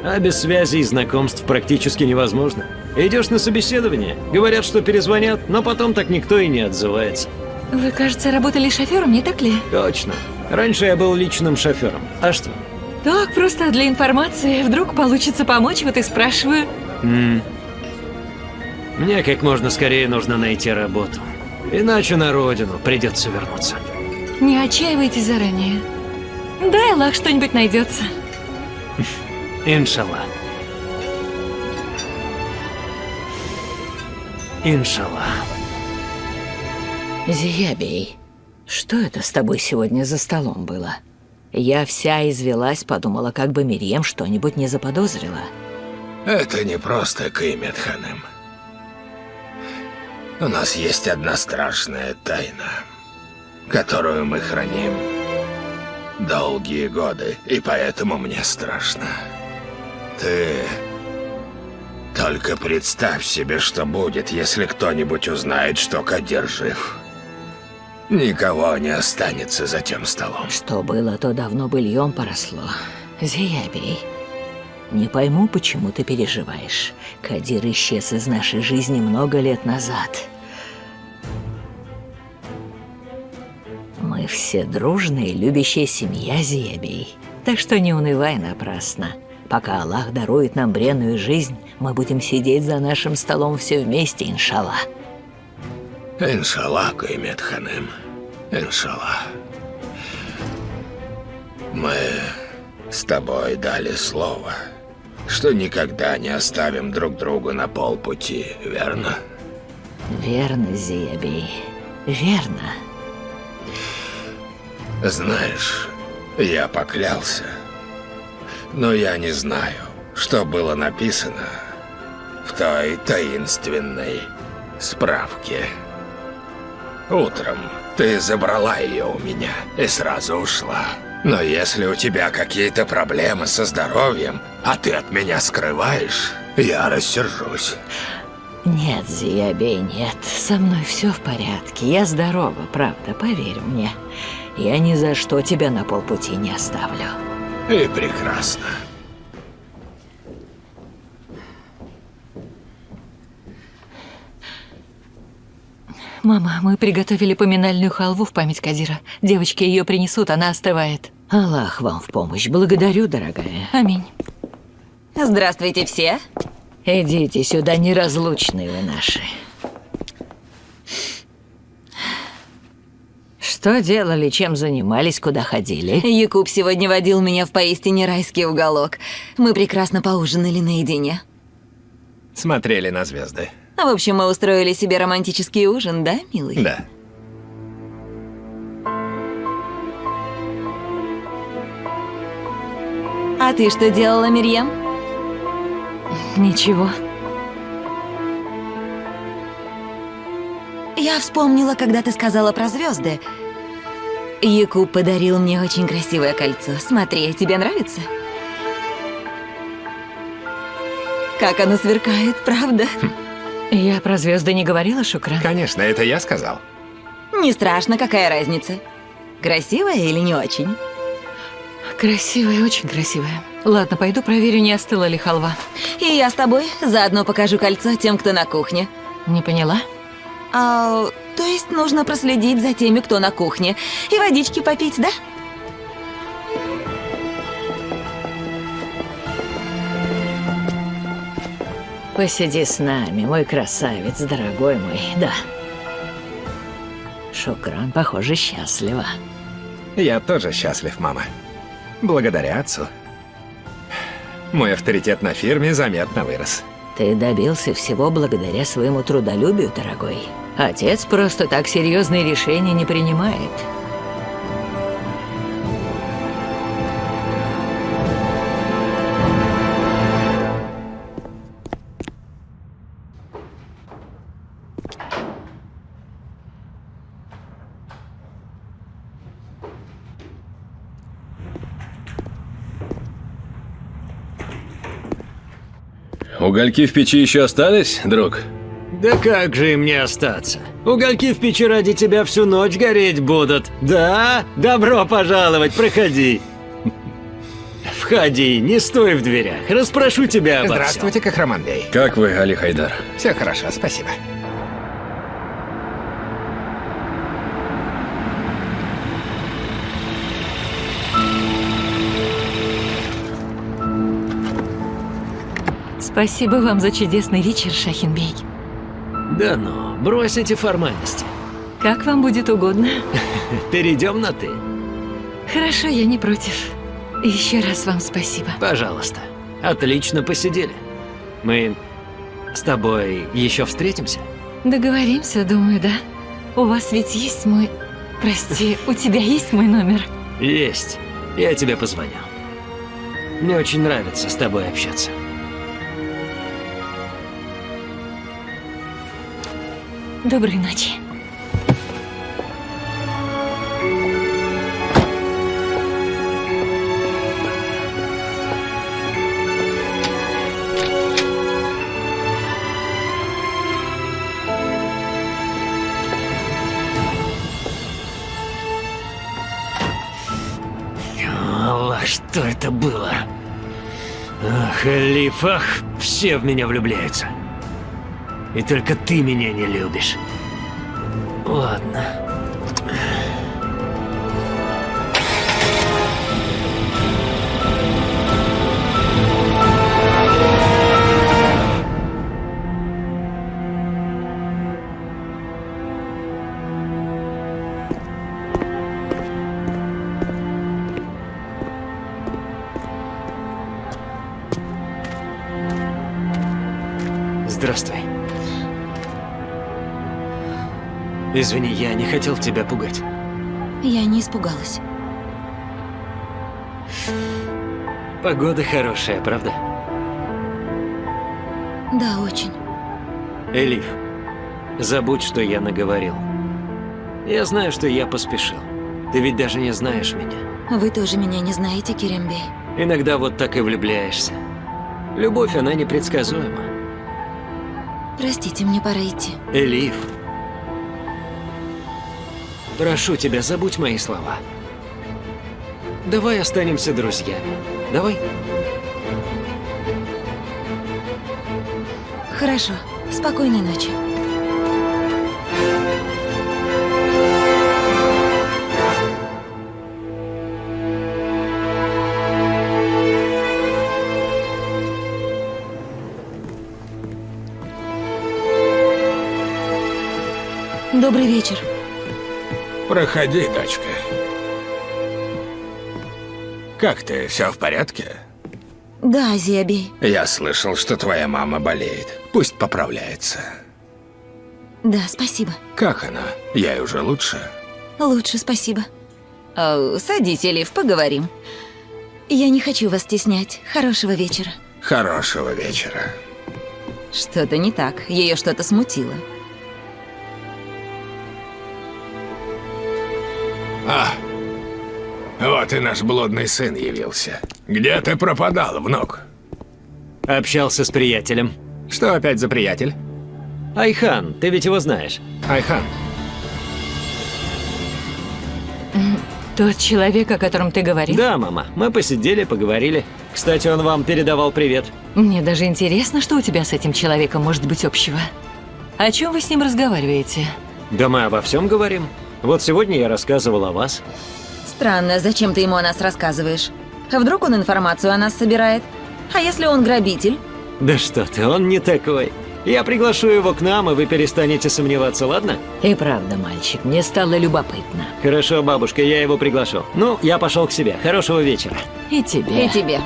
А без связи и знакомств практически невозможно. Идешь на собеседование, говорят, что перезвонят, но потом так никто и не отзывается. Вы, кажется, работали шофером, не так ли? Точно. Раньше я был личным шофером. А что? Так, просто для информации. Вдруг получится помочь, вот и спрашиваю. Мне как можно скорее нужно найти работу. Иначе на родину придется вернуться. Не отчаивайтесь заранее. Да, Аллах, что-нибудь найдется. Иншаллах. Иншаллах. Зиябей, что это с тобой сегодня за столом было? Я вся извелась, подумала, как бы Мирьям что-нибудь не заподозрила. Это не просто Каймет Ханым. У нас есть одна страшная тайна, которую мы храним долгие годы, и поэтому мне страшно. Ты только представь себе, что будет, если кто-нибудь узнает, что Кадир жив. Никого не останется за тем столом. Что было, то давно быльем поросло. Зиябей, не пойму, почему ты переживаешь. Кадир исчез из нашей жизни много лет назад. Мы все дружные, любящая семья, Зиябей. Так что не унывай напрасно. Пока Аллах дарует нам бренную жизнь, мы будем сидеть за нашим столом все вместе, иншаллах. Иншаллах, Каймет Ханым. Иншаллах. Мы с тобой дали слово, что никогда не оставим друг друга на полпути, верно? Верно, Зиябей, верно. Знаешь, я поклялся, но я не знаю, что было написано в той таинственной справке. Утром ты забрала ее у меня и сразу ушла. Но если у тебя какие-то проблемы со здоровьем, а ты от меня скрываешь, я рассержусь. Нет, Зиябей, нет. Со мной все в порядке. Я здорова, правда, поверь мне. Я ни за что тебя на полпути не оставлю. И прекрасно. Мама, мы приготовили поминальную халву в память Кадира. Девочки ее принесут, она остывает. Аллах вам в помощь. Благодарю, дорогая. Аминь. Здравствуйте все. Идите сюда, неразлучные вы наши. Что делали, чем занимались, куда ходили? Якуб сегодня водил меня в поистине райский уголок. Мы прекрасно поужинали наедине. Смотрели на звезды. В общем, мы устроили себе романтический ужин, да, милый? Да. А ты что делала, Мирьям? Ничего. Я вспомнила, когда ты сказала про звезды. Якуб подарил мне очень красивое кольцо. Смотри, тебе нравится? Как оно сверкает, правда? Я про звезды не говорила, Шукран? Конечно, это я сказал. Не страшно, какая разница? Красивая или не очень? Красивая, очень красивая. Ладно, пойду проверю, не остыла ли халва. И я с тобой заодно покажу кольцо тем, кто на кухне. Не поняла? То есть нужно проследить за теми, кто на кухне. И водички попить, да? Посиди с нами, мой красавец, дорогой мой, да. Шукран, похоже, счастлива. Я тоже счастлив, мама. Благодаря отцу. Мой авторитет на фирме заметно вырос. Ты добился всего благодаря своему трудолюбию, дорогой. Отец просто так серьезные решения не принимает. Угольки в печи еще остались, друг? Да как же им не остаться? Угольки в печи ради тебя всю ночь гореть будут. Да? Добро пожаловать, проходи. Входи, не стой в дверях. Расспрошу тебя обо всем. Здравствуйте, Кахраманбей. Как вы, Али Хайдар? Все хорошо, спасибо. Спасибо вам за чудесный вечер, Шахинбей. Да ну, брось эти формальности. Как вам будет угодно. Перейдем на «ты». Хорошо, я не против. Еще раз вам спасибо. Пожалуйста. Отлично посидели. Мы с тобой еще встретимся? Договоримся, думаю, да? У вас ведь есть мой... Прости, у тебя есть мой номер? Есть. Я тебе позвоню. Мне очень нравится с тобой общаться. Доброй ночи. Аллах, что это было? Ах, Элиф, ах, все в меня влюбляются. И только ты меня не любишь. Ладно. Здравствуй. Извини, я не хотел тебя пугать. Я не испугалась. Погода хорошая, правда? Да, очень. Элиф, забудь, что я наговорил. Я знаю, что я поспешил. Ты ведь даже не знаешь меня. Вы тоже меня не знаете, Керембей. Иногда вот так и влюбляешься. Любовь, она непредсказуема. Простите, мне пора идти. Элиф, прошу тебя, забудь мои слова. Давай останемся друзьями. Давай. Хорошо. Спокойной ночи. Добрый вечер. Проходи, дочка. Как ты, все в порядке? Да, Зиабей. Я слышал, что твоя мама болеет. Пусть поправляется. Да, спасибо. Как она? Ей уже лучше? Лучше, спасибо. Садись, Элиф, поговорим. Я не хочу вас стеснять. Хорошего вечера. Хорошего вечера. Что-то не так. Ее что-то смутило. Вот и наш блудный сын явился. Где ты пропадал, внук? Общался с приятелем. Что опять за приятель? Айхан, ты ведь его знаешь. Айхан. Тот человек, о котором ты говорил? Да, мама. Мы посидели, поговорили. Кстати, он вам передавал привет. Мне даже интересно, что у тебя с этим человеком может быть общего. О чем вы с ним разговариваете? Да мы обо всем говорим. Вот сегодня я рассказывал о вас. Странно, зачем ты ему о нас рассказываешь? А вдруг он информацию о нас собирает? А если он грабитель? Да что ты, он не такой. Я приглашу его к нам, и вы перестанете сомневаться, ладно? И правда, мальчик, мне стало любопытно. Хорошо, бабушка, я его приглашу. Ну, я пошел к себе. Хорошего вечера. И тебе. И тебе.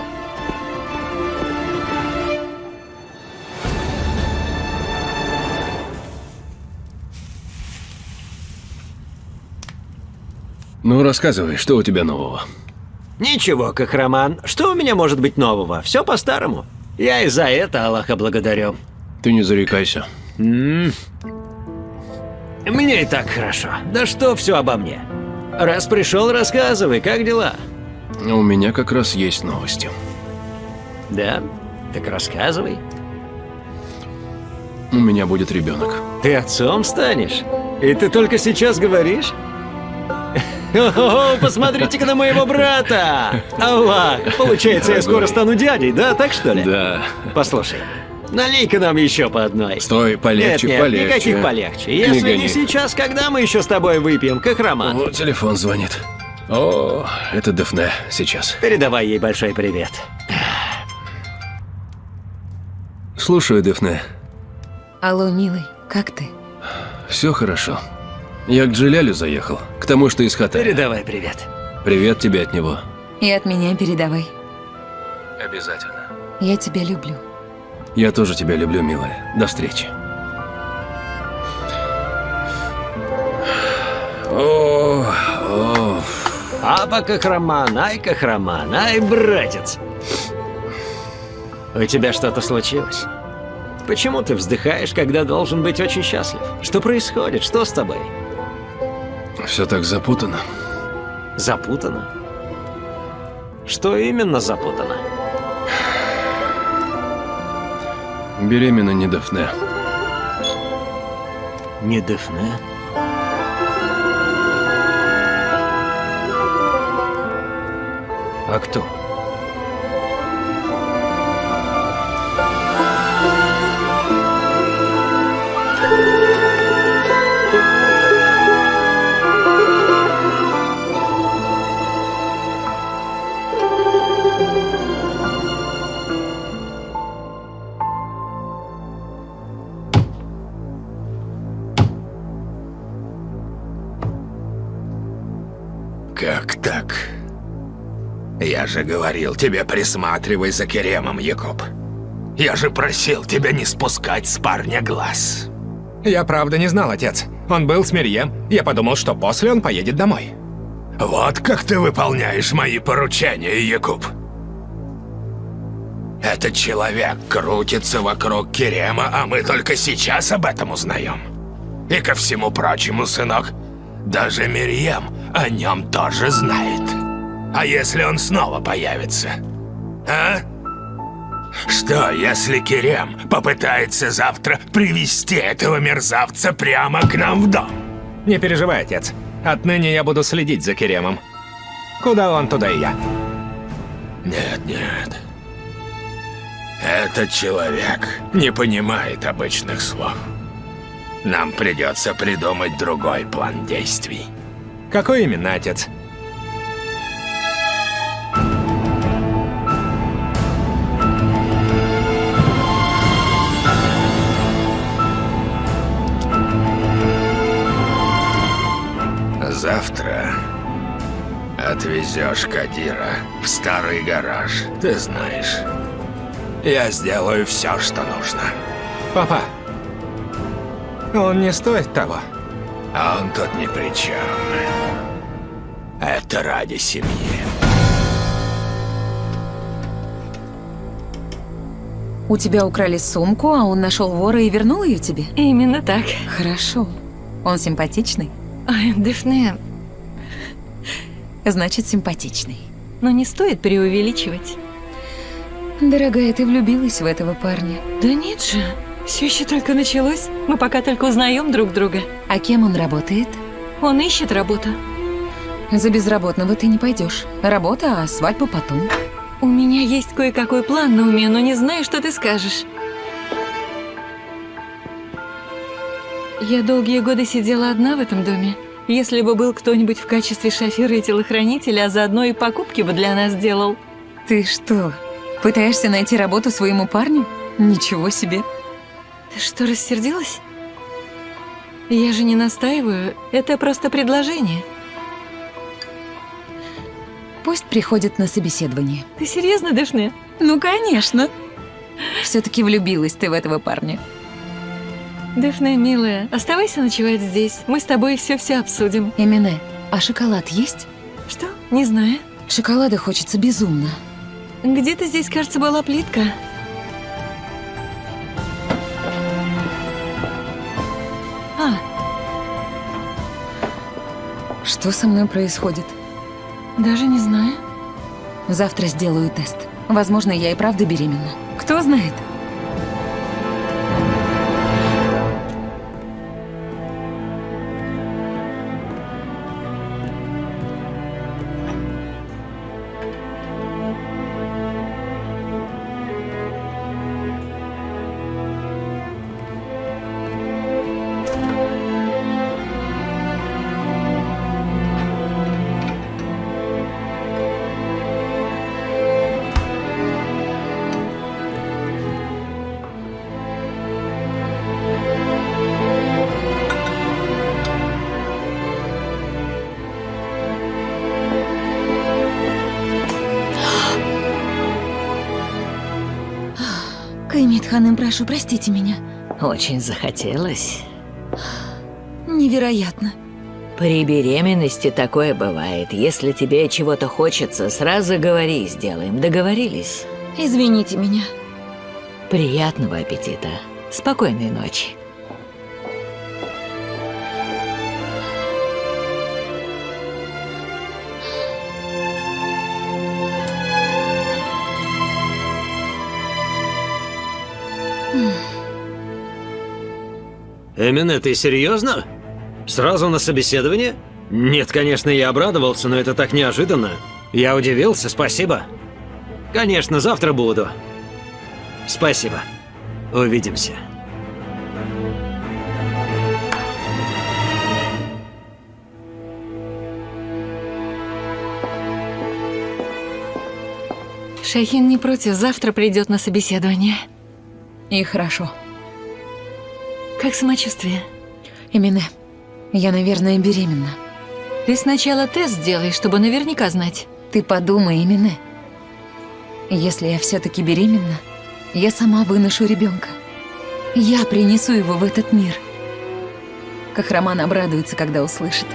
Ну, рассказывай, что у тебя нового? Ничего, Кахраман. Что у меня может быть нового? Все по-старому. Я и за это Аллаха благодарю. Ты не зарекайся. Мне и так хорошо. Да что все обо мне? Раз пришел, рассказывай, как дела? У меня как раз есть новости. Да? Так рассказывай. У меня будет ребенок. Ты отцом станешь? И ты только сейчас говоришь? О, посмотрите-ка на моего брата! Аллах, получается, я скоро стану дядей, да, так что ли? Да. Послушай, налей-ка нам еще по одной. Стой, полегче, Нет, полегче. никаких полегче. Не Если не гони. сейчас, когда мы еще с тобой выпьем, Кахраман? Вот телефон звонит. О, это Дефне. Сейчас. Передавай ей большой привет. Слушаю, Дефне. Алло, милый, как ты? Все хорошо. Я к Джилялю заехал, к тому, что из Хатая. Передавай привет. Привет тебе от него. И от меня передавай. Обязательно. Я тебя люблю. Я тоже тебя люблю, милая. До встречи. Папа Кахраман, ай, братец. У тебя что-то случилось? Почему ты вздыхаешь, когда должен быть очень счастлив? Что происходит? Что с тобой? Все так запутано. Запутано? Что именно запутано? Беременна не Дафне. Не Дафне? А кто? Как так? Я же говорил тебе, присматривай за Керемом, Якуб. Я же просил тебя не спускать с парня глаз. Я правда не знал, отец. Он был с Мирьем. Я подумал, что после он поедет домой. Вот как ты выполняешь мои поручения, Якуб. Этот человек крутится вокруг Керема, а мы только сейчас об этом узнаем. И ко всему прочему, сынок, даже Мирьем о нем тоже знает. А если он снова появится? А? Что, если Керем попытается завтра привести этого мерзавца прямо к нам в дом? Не переживай, отец. Отныне я буду следить за Керемом. Куда он, туда и я. Нет. Этот человек не понимает обычных слов. Нам придется придумать другой план действий. Какой именно, отец? Завтра отвезешь Кадира в старый гараж, ты знаешь. Я сделаю все, что нужно. Папа, он не стоит того. А он тут ни при чем. Это ради семьи. У тебя украли сумку, а он нашел вора и вернул ее тебе? Именно так. Хорошо. Он симпатичный? Ой, Дафне, Значит, симпатичный. но не стоит преувеличивать. Дорогая, ты влюбилась в этого парня. Да нет же, все еще только началось. Мы пока только узнаем друг друга. А кем он работает? Он ищет работу. За безработного ты не пойдешь. Работа, а свадьба потом. У меня есть кое-какой план на уме, но не знаю, что ты скажешь. Я долгие годы сидела одна в этом доме. Если бы был кто-нибудь в качестве шофера и телохранителя, а заодно и покупки бы для нас делал. Ты что, пытаешься найти работу своему парню? Ничего себе. Ты что, рассердилась? Я же не настаиваю, это просто предложение. Пусть приходит на собеседование. Ты серьезно, Дафне? Ну, конечно. Все-таки влюбилась ты в этого парня. Дафне, милая, оставайся ночевать здесь. Мы с тобой все обсудим. Эмине, а шоколад есть? Что? Не знаю. Шоколада хочется безумно. Где-то здесь, кажется, была плитка. Что со мной происходит? Даже не знаю. Завтра сделаю тест. Возможно, я и правда беременна. Кто знает? Каймит Ханым, прошу, простите меня. Очень захотелось. Невероятно. При беременности такое бывает. Если тебе чего-то хочется, сразу говори, сделаем. Договорились? Извините меня. Приятного аппетита. Спокойной ночи. Эмине, ты серьезно? Сразу на собеседование? Нет, конечно, я обрадовался, но это так неожиданно. Я удивился, спасибо. Конечно, завтра буду. Спасибо. Увидимся. Шахин не против, завтра придет на собеседование. И хорошо. Как самочувствие? Эмине, я, наверное, беременна. Ты сначала тест сделай, чтобы наверняка знать. Ты подумай, Эмине. Если я все-таки беременна, я сама выношу ребенка. Я принесу его в этот мир. Кахраман обрадуется, когда услышит.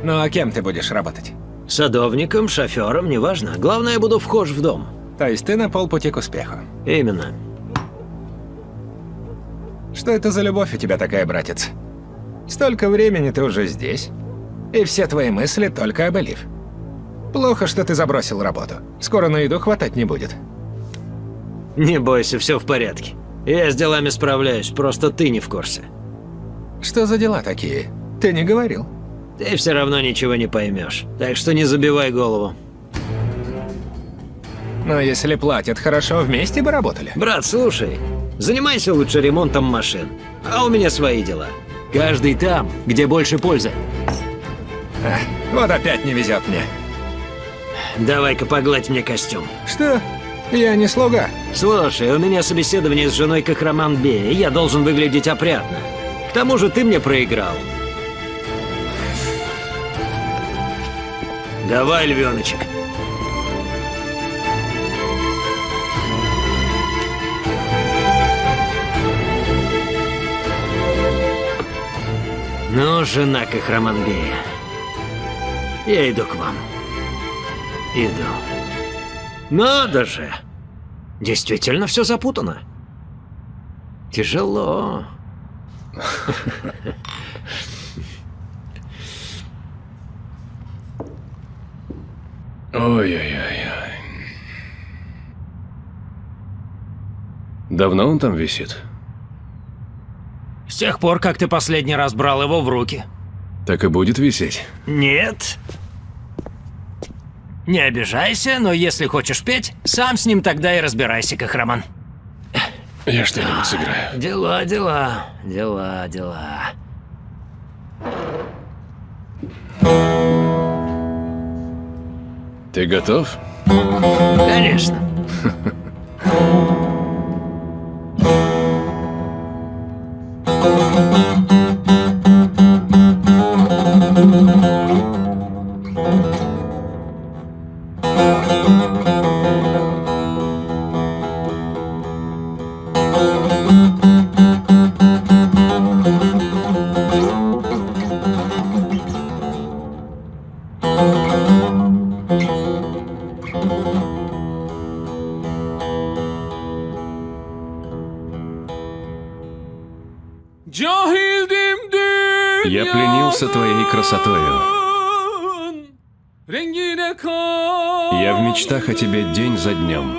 Ну а кем ты будешь работать? Садовником, шофером, неважно. Главное, я буду вхож в дом. То есть ты на полпути к успеху. Именно. Что это за любовь у тебя такая, братец? Столько времени ты уже здесь, и все твои мысли только об Элиф. Плохо, что ты забросил работу. Скоро на еду хватать не будет. Не бойся, все в порядке. Я с делами справляюсь, просто ты не в курсе. Что за дела такие? Ты не говорил. Ты все равно ничего не поймешь, так что не забивай голову. Но если платят хорошо, вместе бы работали. Брат, слушай, занимайся лучше ремонтом машин, а у меня свои дела. Каждый там, где больше пользы. Вот опять не везет мне. Давай-ка погладь мне костюм. Что? Я не слуга. Слушай, у меня собеседование с женой Кахраман Бей, и я должен выглядеть опрятно. К тому же ты мне проиграл. Давай, львеночек. Ну, жена Кахраманбея, я иду к вам. Иду. Надо же! Действительно все запутано. Тяжело. Ой-ой-ой. Давно он там висит? С тех пор, как ты последний раз брал его в руки. Так и будет висеть? Нет. Не обижайся, но если хочешь петь, сам с ним тогда и разбирайся, Кахраман. Я что-нибудь сыграю. Дела, дела, дела, дела. Ты готов? Конечно. Я пленился твоей красотою. Я в мечтах о тебе день за днем.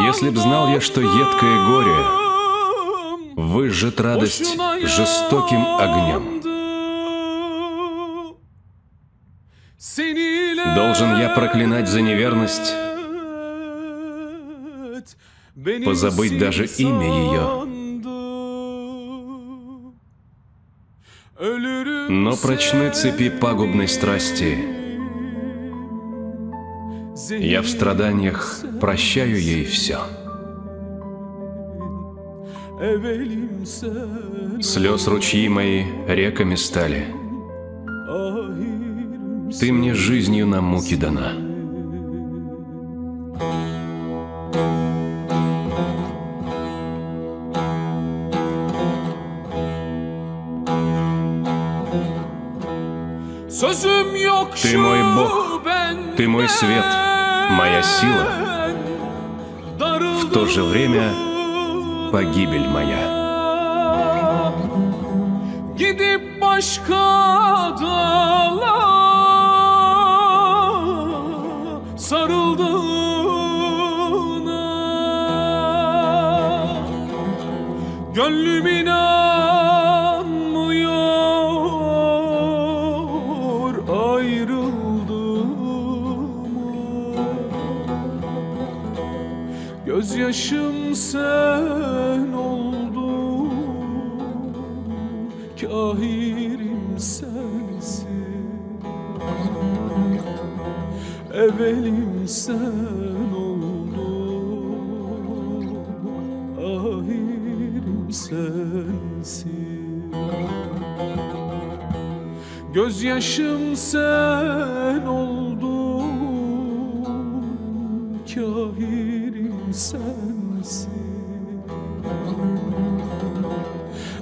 Если б знал я, что едкое горе выжжет радость жестоким огнем. Должен я проклинать за неверность, позабыть даже имя ее. Но прочны цепи пагубной страсти. Я в страданиях прощаю ей все. Слез ручьи мои реками стали. Ты мне жизнью на муки дана. Ты мой Бог, ты мой свет, моя сила, в то же время погибель моя. Gidip başka dağla sarıldığına gönlüm inanmıyor ayrıldığıma. Gözyaşım sen oldun, kahirim sensin, evelim sen oldun, ahirim sensin. Gözyaşım sen oldun, kahirim sensin,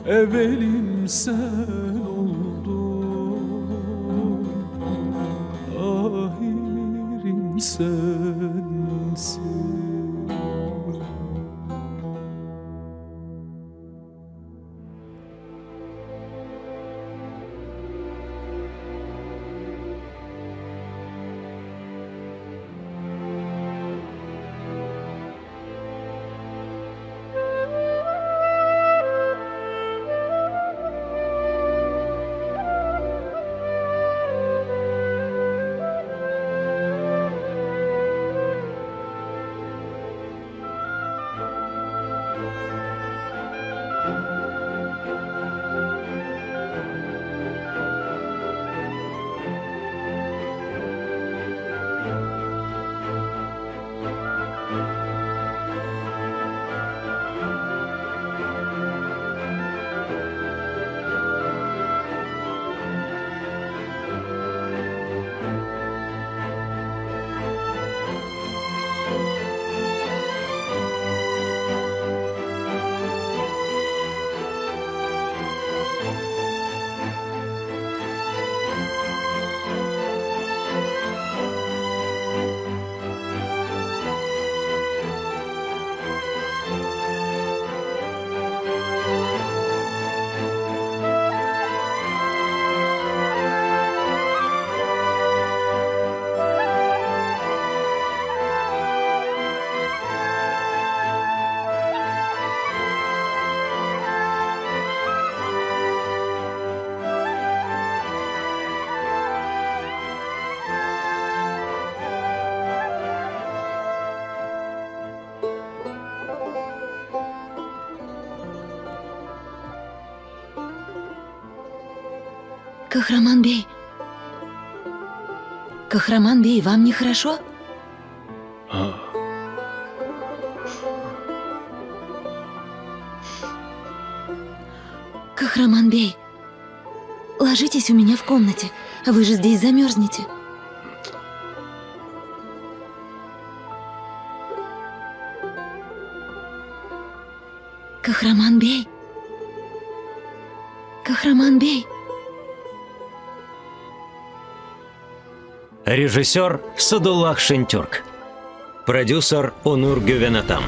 evelim sen oldun, ahirim sensin. Кахраман бей. Кахраман бей, вам нехорошо? Кахраман бей, ложитесь у меня в комнате. Вы же здесь замерзнете. Кахраман бей. Кахраман бей. Режиссер Садуллах Шентюрк. Продюсер Онур Гювенатам.